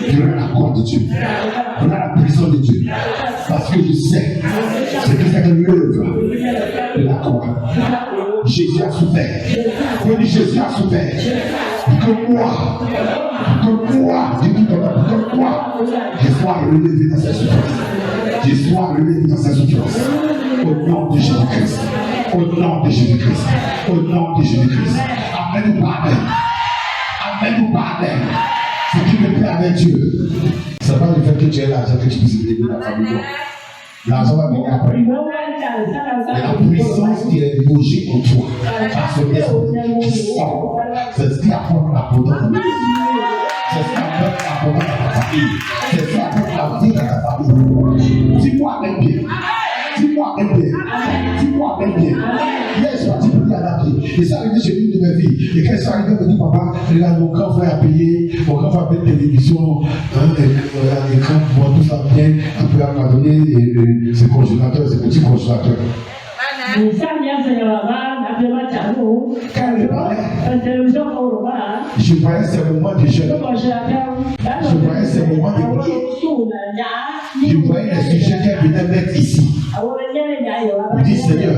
Je veux la croix de Dieu. Je veux la puissance de Dieu. Parce que je sais ce que c'est que l'œuvre de la croix. Jésus a souffert. Jésus a souffert. Que moi, je sois relevé dans sa souffrance. Je sois relevé dans sa souffrance. Au nom de Jésus-Christ. Au nom de Jésus-Christ. Au nom de Jésus-Christ. Amen ou pas amen. Amen ou pas amen. Ce qui me plaît avec Dieu, ce n'est pas le fait que tu aies l'argent que tu puisses aider la famille. L'argent va venir après. Mais la puissance qui est logée en toi, par ce esprit qui sort, c'est ce qui apporte l'abondance dans ta vie. C'est ce qui apporte l'abondance dans ta famille. C'est ce qui apporte la vie dans ta famille. Dis-moi même bien. Dis-moi même bien. Dis-moi même bien. Hier, je suis parti pour dire à la vie. Et ça arrivé chez une de mes filles. Et quand je suis arrivé, elle me dit, papa, regarde, mon grand frère a payé, mon grand frère a payé de télévision, l'écran, moi, tout ça bien. Après, elle m'a donné ce congélateur, ce petit congélateur. Quand elle parlait, je voyais ces moments de jeûne. Je voyais ces moments de prière. Je voyais les sujets qu'elle venait mettre ici. Je dis, Seigneur,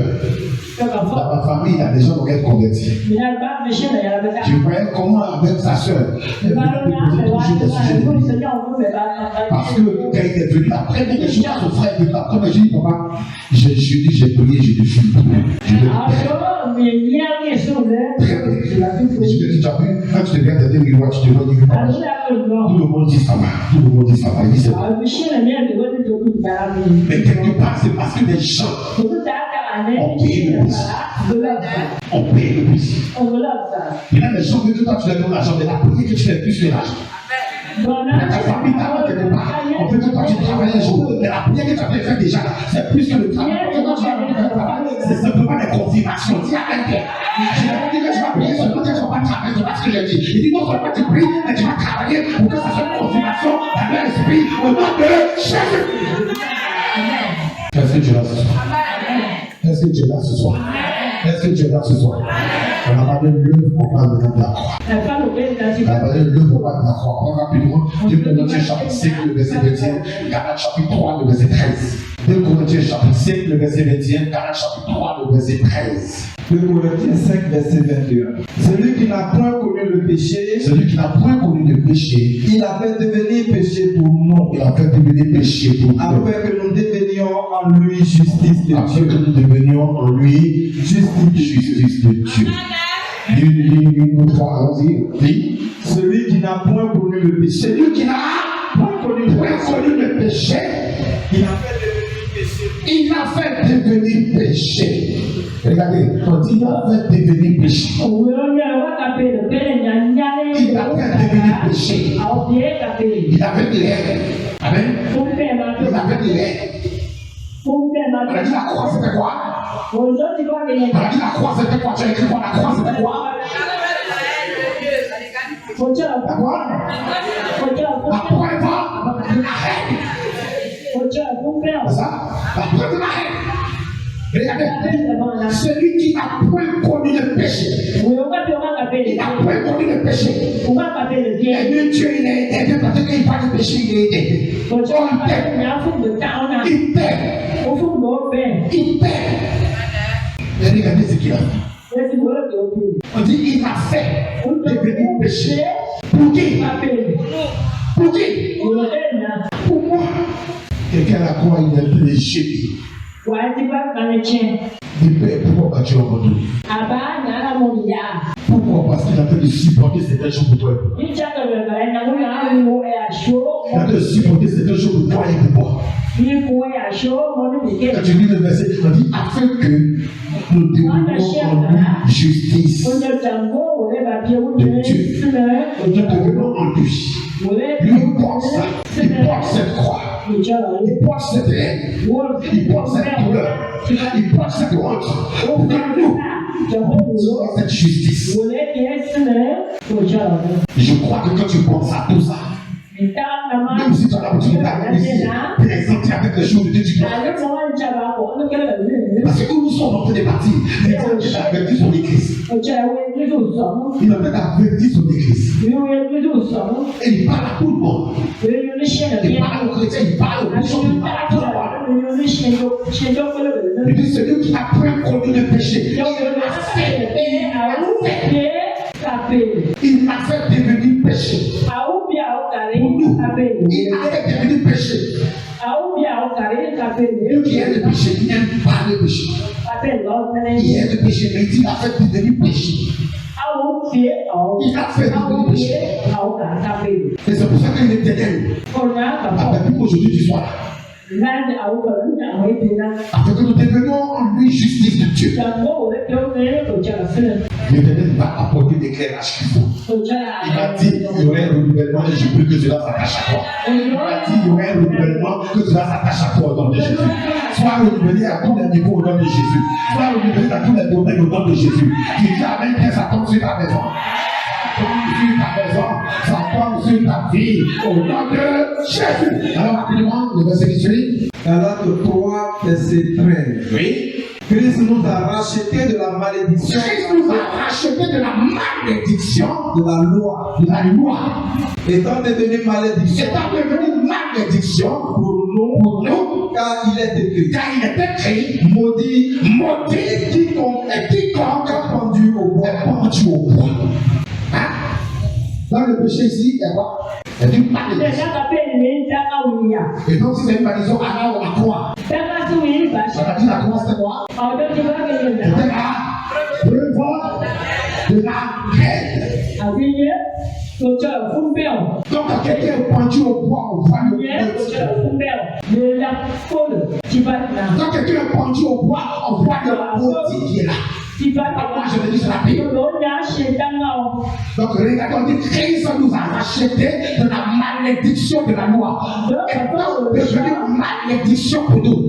dans ma famille, il y a des gens qui vont être convertis. Je voyais comment, avec sa soeur, elle posait toujours des sujets de prière. Parce que quand il est venu, la première chose, son frère est venu, la première chose, papa, j'ai prié, j'ai prié. Je lui ai dit, tu as vu, quand tu te regardes dans tes miroirs, tu te vois dire, papa, tout le monde dit ça va, tout le monde dit ça va, il dit c'est vrai. Mais quelque part, c'est parce que les gens ont payé le prix. On paye le prix. Il y a des gens que toi tu leur donnes l'argent, mais la prière que tu fais plus que l'argent. Ta famille t'a quelque part. On veut que toi tu travailles un jour, mais la prière que tu as fait déjà, c'est plus que le travail. C'est simplement des confirmations. Dis à quelqu'un. Je n'ai pas dit que tu vas prier seulement que tu ne vas pas travailler, c'est pas ce que j'ai dit. Il dit non seulement tu pries, mais tu vas travailler pour que ça soit une confirmation dans l'esprit au nom de Jésus. Est-ce que tu es là ce soir? Est-ce que tu es là ce soir? Est-ce que tu es là ce soir? On a parlé de l'œuvre, on parle maintenant de la croix. On a parlé de l'œuvre, on parle de la croix. Prends rapidement 2 Corinthiens chapitre 5, le verset 21, Galates chapitre 3, le verset 13. 2 Corinthiens chapitre 5, le verset 21, Galates chapitre 3, le verset 13. 2 Corinthiens 5, verset 21. Celui qui n'a point connu le péché, il a fait devenir péché pour nous. Il a fait devenir péché pour nous. Afin que nous devenions en lui justice de Dieu. Afin que nous devenions en lui justice de Dieu. Celui qui n'a point connu le péché. Celui qui n'a point connu le péché. Il a fait devenir péché. Regardez, quand il a fait devenir péché. Il a fait devenir péché. Il avait de l'air. Amen. Il avait de l'air. On a dit la croix c'était quoi? On a dit la croix c'était quoi? Tu as écrit quoi? La croix c'était quoi? La croix? La croix est pas la haine. C'est ça? La croix de la haine. Regardez, celui qui n'a point connu le péché, il n'a point connu le péché. Et lui, Dieu, il est aidé parce qu'il parle de péché, il est aidé. Il perd. Et regardez ce qu'il a fait. On dit il a fait devenir péché. Pour qui? Pour qui? Pour moi. Quelqu'un a quoi il est péché. Il paie pourquoi tu as abandonné? Pourquoi? Parce qu'il a fait de supporter certaines choses pour toi. Il a fait de supporter certaines choses pour toi et pour moi. Quand tu lis le verset, on dit afin que nous devenions en lui justice de Dieu. Nous devenons en lui. Lui porte ça, il porte cette croix, il porte cette haine, il porte cette douleur, il porte cette honte pour que nous ayons cette justice. Je crois que quand tu penses à tout ça, Même si tu as l'opportunité d'aller présenter avec les choses de Dieu, tu dois. Parce que nous sommes en train de bâtir. Il a averti son église. Il a averti son église. Et il parle à tout le monde. Il parle aux chrétiens, il parle aux bishop, il parle à tout le monde. Il dit celui qui a pris connu le péché. Il a fait devenir péché. Pour nous, il a fait devenir péché. Lui qui aime le péché, qui n'aime pas le péché. Il aime le péché, mais il a fait devenir péché. Il a fait devenir péché. Et c'est pour ça que l'Éternel a permis qu'aujourd'hui tu sois là. Afin que nous devenions en lui justice de Dieu. L'Éternel va apporter l'éclairage qu'il faut. Il m'a dit il y aurait un renouvellement et je prie que cela s'attache à toi. Il m'a dit il y aurait un renouvellement, que cela s'attache à toi au nom de Jésus. Sois renouvelé à tous les niveaux au nom de Jésus. Sois renouvelé à tous les domaines au nom de Jésus. Il dit Amen, que ça tombe sur ta maison. Sur ta maison, ça tombe sur ta vie au nom de Jésus. Alors rapidement, le verset qui suit. Galates 3, verset 13. Oui. Christ nous a rachetés de la malédiction. Christ nous a rachetés de la malédiction de la loi. De la loi. Étant devenu malédiction. Étant devenu malédiction pour nous, car il est écrit. Car il est écrit, maudit, et quiconque pendu au bois. Hein? Dans le péché ici, il y a quoi? Il y a une malédiction. Et donc, si c'est une malédiction, alors la croix. Ça veut dire la croix, c'est quoi? C'était la preuve de la haine. Donc, quand quelqu'un est pendu au bois, on voit le quand quelqu'un est pendu au bois, on voit le maudit qui est là. Moi, je me dis, c'est la paix. Donc, regardons, on dit Christ nous a rachetés de la malédiction de la loi. Étant devenu malédiction pour nous.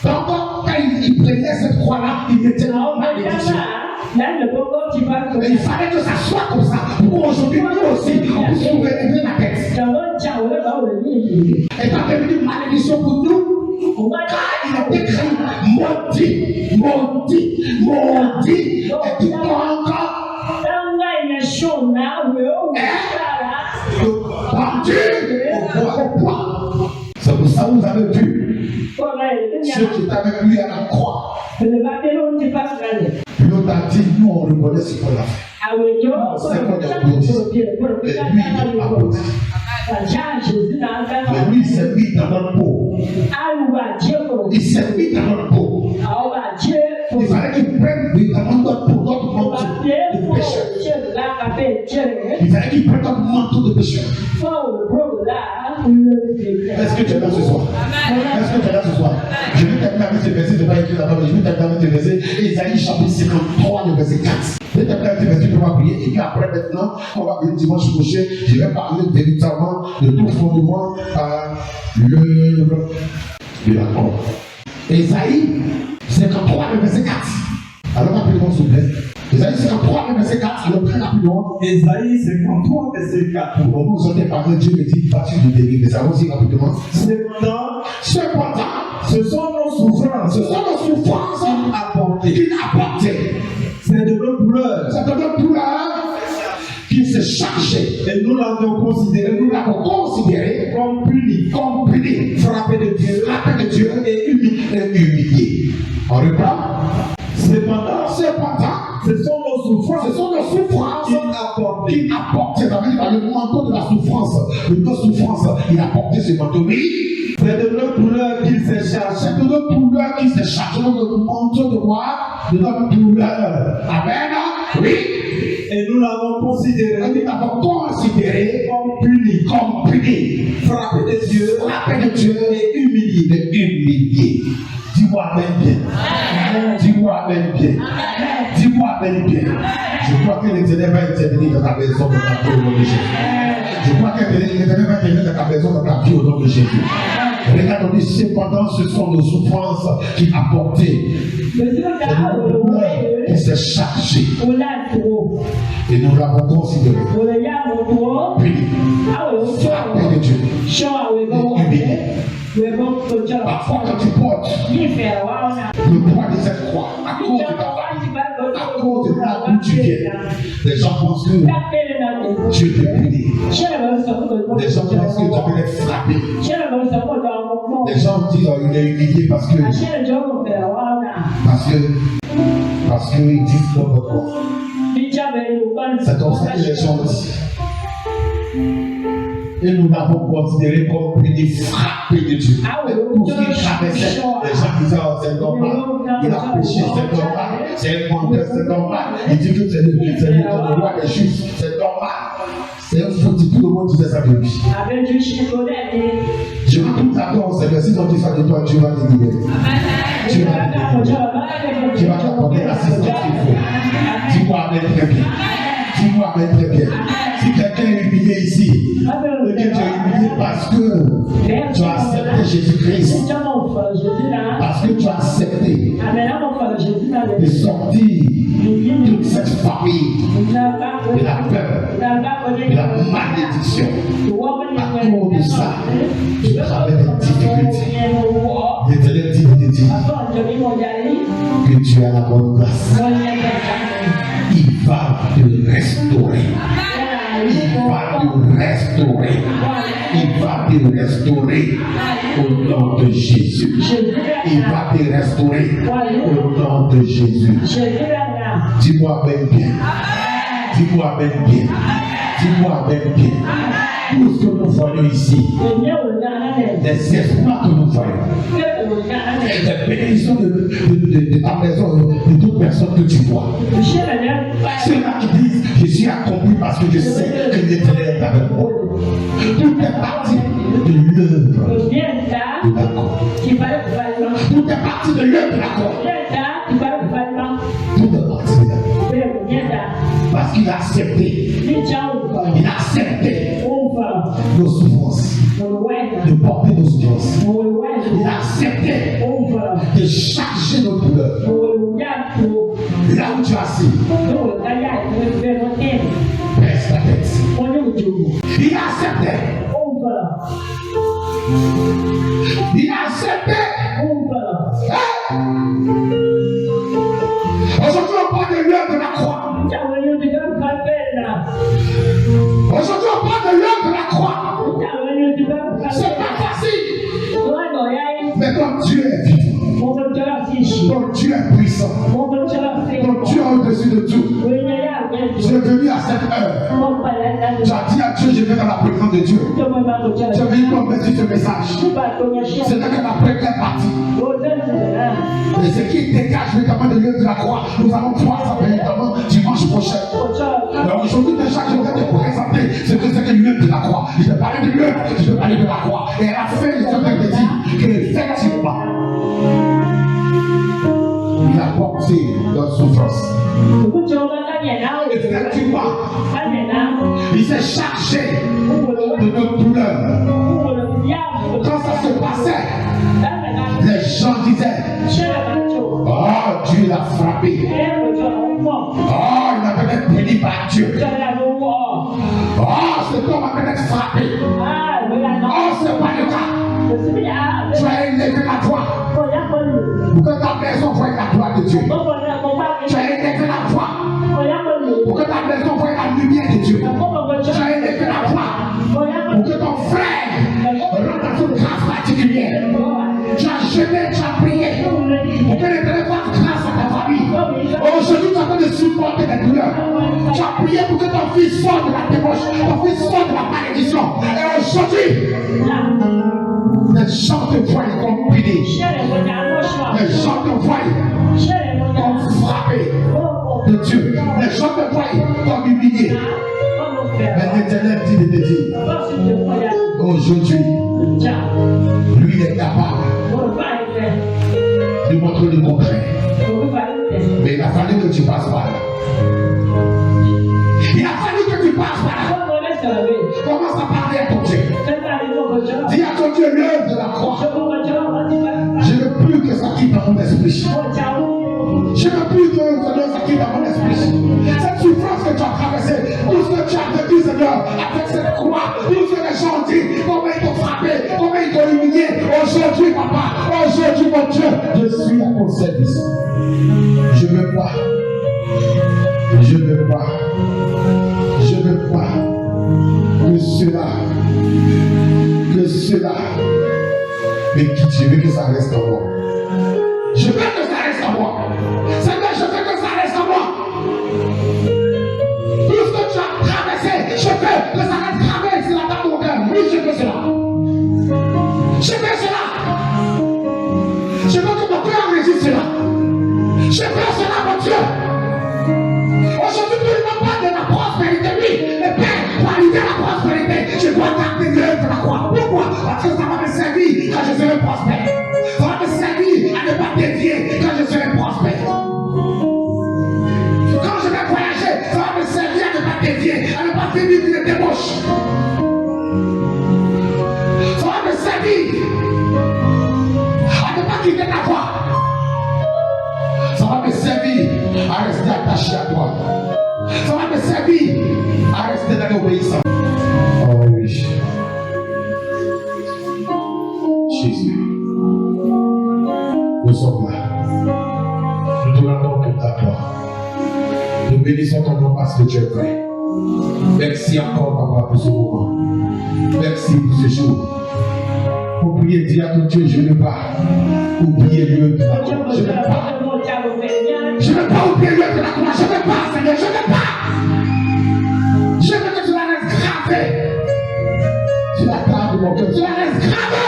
Donc, quand il prenait cette croix-là, il était en malédiction. Mais il fallait que ça soit comme ça. Pour aujourd'hui, nous aussi, on puisse nous relever la tête. Étant devenu malédiction pour nous. Car il est écrit maudit, maudit, maudit, et qui encore pendu au bois. C'est pour ça que vous avez vu ceux qui étaient avec lui à la croix. Puis on a dit, nous on reconnaît ce qu'on a fait. C'est qu'on est maudit. Et lui il a maudit. Mais lui il s'est mis dans notre peau. Il s'est mis dans notre peau. Il fallait qu'il prenne notre manteau de pécheur. Il fallait qu'il prenne notre manteau de pécheur. Est-ce que tu es là ce soir? Est-ce que tu es là ce soir? Je vais terminer avec ce verset, je ne vais pas écrire là-bas, mais je vais terminer avec ce verset. Isaïe chapitre 53, le verset 4. Je vais terminer avec ce verset, on va prier. Et puis après, maintenant, on va venir dimanche prochain. Je vais parler véritablement de tout fondement à l'œuvre de la croix. Isaïe 53, le verset 4. Alors rapidement, s'il vous plaît. Isaïe 53, le verset 4. Alors très rapidement. Isaïe 53, verset 4. Pour nous, vous entendez parler, Dieu me dit, bâtir du début. Mais ça va aussi rapidement. Cependant, ce sont nos souffrances. Ce sont nos souffrances qu'il a apportées. C'est de nos douleurs. C'est de nos douleurs qu'il s'est chargé. Et nous l'avons considéré. Comme puni, frappé de Dieu et humilié. On reprend. Cependant, ce sont nos souffrances qu'il a apporté. Ça veut dire dans le manteau de la souffrance. De nos souffrances, il a porté ce manteau. Oui. C'est de notre douleur qu'il s'est chargé. C'est de notre douleur qu'il s'est chargé. Le manteau de quoi? De notre douleur. Amen. Oui. Et nous l'avons considéré. Comme puni. Frappé de Dieu et humilié. Dis-moi amen bien. Dis-moi amen bien. Dis-moi amen bien. Je crois que l'Éternel va intervenir dans ta maison, dans ta vie au nom de Jésus. Je crois que l'Éternel va intervenir dans ta maison, dans ta vie au nom de Jésus. Regarde, on dit cependant, ce sont nos souffrances qu'il a portées. Il s'est chargé. Et nous l'avons considéré. Puni. Frappé de Dieu. Humilié. Parfois, quand tu portes le poids de cette croix, à cause de ta famille, à cause de là où tu viens, les gens pensent que Dieu te punit. Les gens pensent que tu avais les frappé. Les gens disent qu'il est humilié parce qu'ils disent n'importe quoi. C'est comme ça que les gens disent. Et nous l'avons considéré comme puni, frappé de Dieu. Tout ce qu'il traversait, les gens disaient oh, c'est normal, il a péché, c'est normal, c'est un menteur, c'est normal. Il dit que c'est le roi des juifs, c'est normal. C'est un fou, tout le monde disait ça de lui. Je veux tout attendre, c'est que si on dit ça de toi, Dieu va te libérer. Tu vas t'apporter l'assistance qu'il faut. Dis-moi avec très bien. Dis-moi avec très bien. Si quelqu'un est humilié ici, et que tu es humilié parce que tu as accepté Jésus-Christ, parce que tu as accepté de sortir toute cette famille de la peur, de la malédiction, à cause de ça, tu traverses des difficultés. L'Éternel dit que tu es à la bonne place. Il va te restaurer. Il va te restaurer. Il va te restaurer au nom de Jésus. Il va te restaurer au nom de Jésus. Dis-moi bien bien. Dis-moi bien bien. Dis-moi bien bien. Tout ce que nous voyons ici, les espoirs que nous voyons, les bénédictions de ta maison, de toute personne que tu vois. Ceux-là qui disent, je suis accompli parce que je sais que l'Éternel est avec moi. Tout est parti de l'œuvre de la croix. Tout est parti de l'œuvre de la croix. Tout est parti de là. Parce qu'il a accepté. Il a accepté nos souffrances, de porter nos souffrances. Il a accepté de charger nos douleurs. Là où tu as assis, baisse ta tête. Il a accepté. Il a accepté. Aujourd'hui, on parle de l'œuvre de la croix. Aujourd'hui, on parle de l'œuvre de la croix. C'est pas facile. Mais comme Dieu est vivant, comme Dieu est puissant, comme Dieu est au-dessus de tout, tu es venu à cette heure. Tu as dit à Dieu, je vais dans la présence de Dieu. Tu es venu pour me dire ce message. Ce n'est que la première partie. Et ce qui dégage véritablement de l'œuvre de la croix, nous allons voir ça véritablement dimanche prochain. Alors aujourd'hui, déjà, je vais te présenter ce que c'est que l'œuvre de la croix. Je vais parler de l'œuvre, je vais parler de la croix. Et à la fin, je vais te dire qu'effectivement, il a porté notre souffrance. Effectivement, il s'est chargé de notre douleur. Quand ça se passait, les gens disaient oh, Dieu l'a frappé. Oh, il a peut-être puni par Dieu. Oh, cet homme a peut-être frappé. Oh, c'est pas le cas. Tu as élevé la voix pour que ta maison voie la gloire de Dieu. Tu as élevé la voix pour que ta maison voie la lumière de Dieu. Tu as élevé la voix pour que ton frère rentre dans une grâce particulière. Tu as jeûné, tu as prié pour que l'Éternel fasse grâce à ta famille. Aujourd'hui, tu as besoin de supporter les douleurs. Tu as prié pour que ton fils sorte de la débauche, ton fils sorte de la malédiction. Et aujourd'hui, les gens te voient comme puni. Les gens te voient comme frappé de Dieu. Les gens te voient comme humilié. Mais l'Éternel dit de te dire aujourd'hui, lui il est capable de montrer le contraire. Mais il a fallu que tu passes par là. Il a fallu que tu passes par là. Commence à parler à ton Dieu. Dis à ton Dieu l'œuvre de la croix. Je ne veux plus que ça quitte dans mon esprit. Je veux plus que Seigneur s'active dans mon esprit. Cette souffrance que tu as traversée, tout ce que tu as vécu, Seigneur, avec cette croix, tout ce que les gens disent, comment ils t'ont frappé, comment ils t'ont humilié. Aujourd'hui, papa, aujourd'hui, mon Dieu, je suis à ton service. Je ne veux pas. Je ne veux pas. Je ne veux pas que cela mais je veux que ça reste en moi. Je veux que ça reste en moi. Seigneur, je veux que ça reste en moi. Tout ce que tu as traversé, je veux que ça reste gravé sur la table de mon cœur. Oui, je veux cela. Je veux cela. Je veux que mon cœur résiste cela. Je veux cela, mon Dieu. Aujourd'hui, tu ne me parles de la prospérité, oui. Mais Père, pour arriver à la prospérité, je dois garder l'œuvre de la croix. Pourquoi? Parce que ça va me servir quand je serai prospère. Ça va me servir à ne pas dévier quand je serai prospère. Quand je vais voyager, ça va me servir à ne pas dévier, à ne pas finir une débauche. Ça va me servir à ne pas quitter ta voie. Ça va me servir à rester attaché à toi. Ça va me servir à rester dans l'obéissance. Oh oui. Jésus. Nous sommes là. Nous te rendons toute ta gloire. Nous bénissons ton nom parce que tu es vrai. Merci encore, papa, pour ce moment. Merci pour ce jour. Pour prier, dire à ton Dieu, je ne veux pas oublier le de la croix. Je ne veux pas. Je ne veux pas oublier le de la croix. Je ne veux pas, Seigneur, je ne veux pas. Je veux que cela reste gravé sur la table de mon cœur. Cela reste gravé.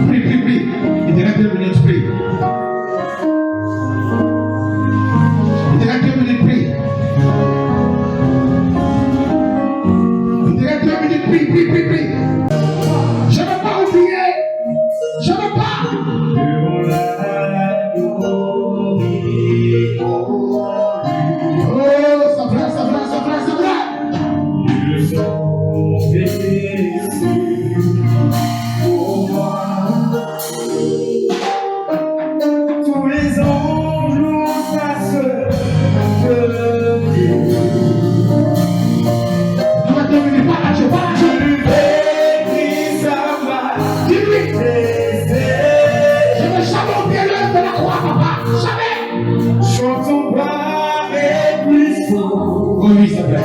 Prie, prie, prie. Il te reste 2 minutes, prie. Il te reste 2 minutes, prie. Il te reste 2 minutes, prie, prie, prie, prie. Je ne veux pas oublier. Je ne veux pas. Oh, ça va, ça va, ça va, ça va. Oui, c'est vrai.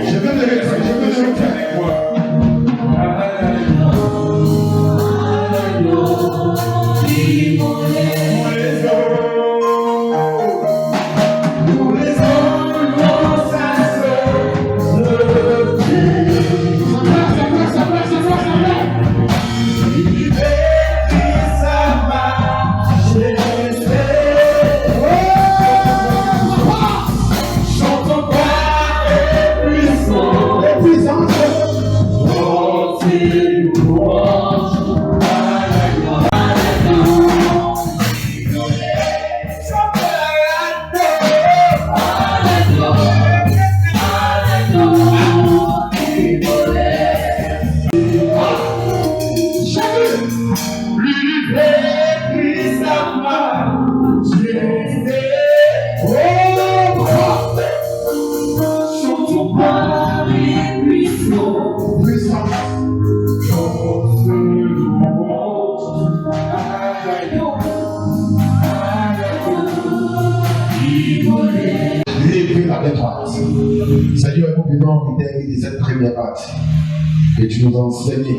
Je vais me refaire, je vais me refaire. Seigneur, nous venons terminer cette première partie. Et tu nous as enseigné,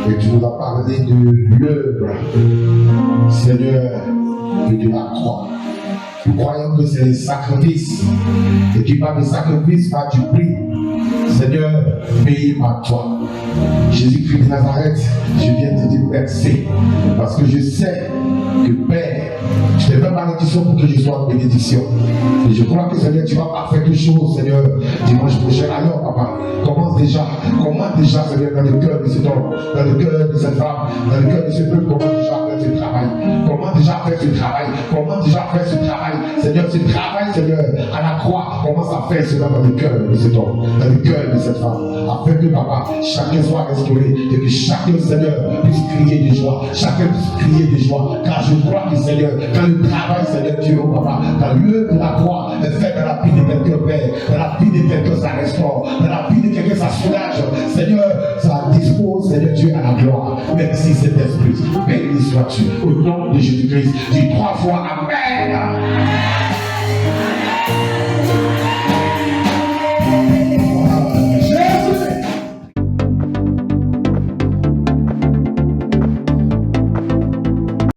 et tu nous as parlé de l'œuvre, Seigneur, et de la croix. Nous croyons que c'est un sacrifice, et qui parle de sacrifice par du prix, Seigneur, payé par toi. Jésus-Christ de Nazareth, je viens te dire merci, parce que je sais que Père, je t'ai fait malédiction pour que je sois en bénédiction. Et je crois que Seigneur, tu vas pas faire quelque chose, Seigneur, dimanche prochain. Alors, papa, commence déjà, Seigneur, dans le cœur de cet homme, dans le cœur de cette femme, dans le cœur de ce peuple, comment déjà faire ce travail. Comment déjà faire ce travail. Comment déjà faire ce travail. Seigneur, ce travail, Seigneur, à la croix, commence à faire cela dans le cœur de cet homme, dans le cœur de cette femme, afin que, papa, chacun soit restauré et que chacun, Seigneur, puisse crier de joie. Chacun puisse crier de joie. Car je crois que, Seigneur, quand le travail, Seigneur Dieu, oh papa, dans l'œuvre de la croix est fait dans la vie de quelqu'un, Père, dans la vie de quelqu'un, ça restaure, dans la vie de quelqu'un, ça soulage. Seigneur, ça dispose, Seigneur Dieu, à la gloire. Merci, cet esprit. Béni sois-tu. Au nom de Jésus-Christ, dis 3 fois Amen.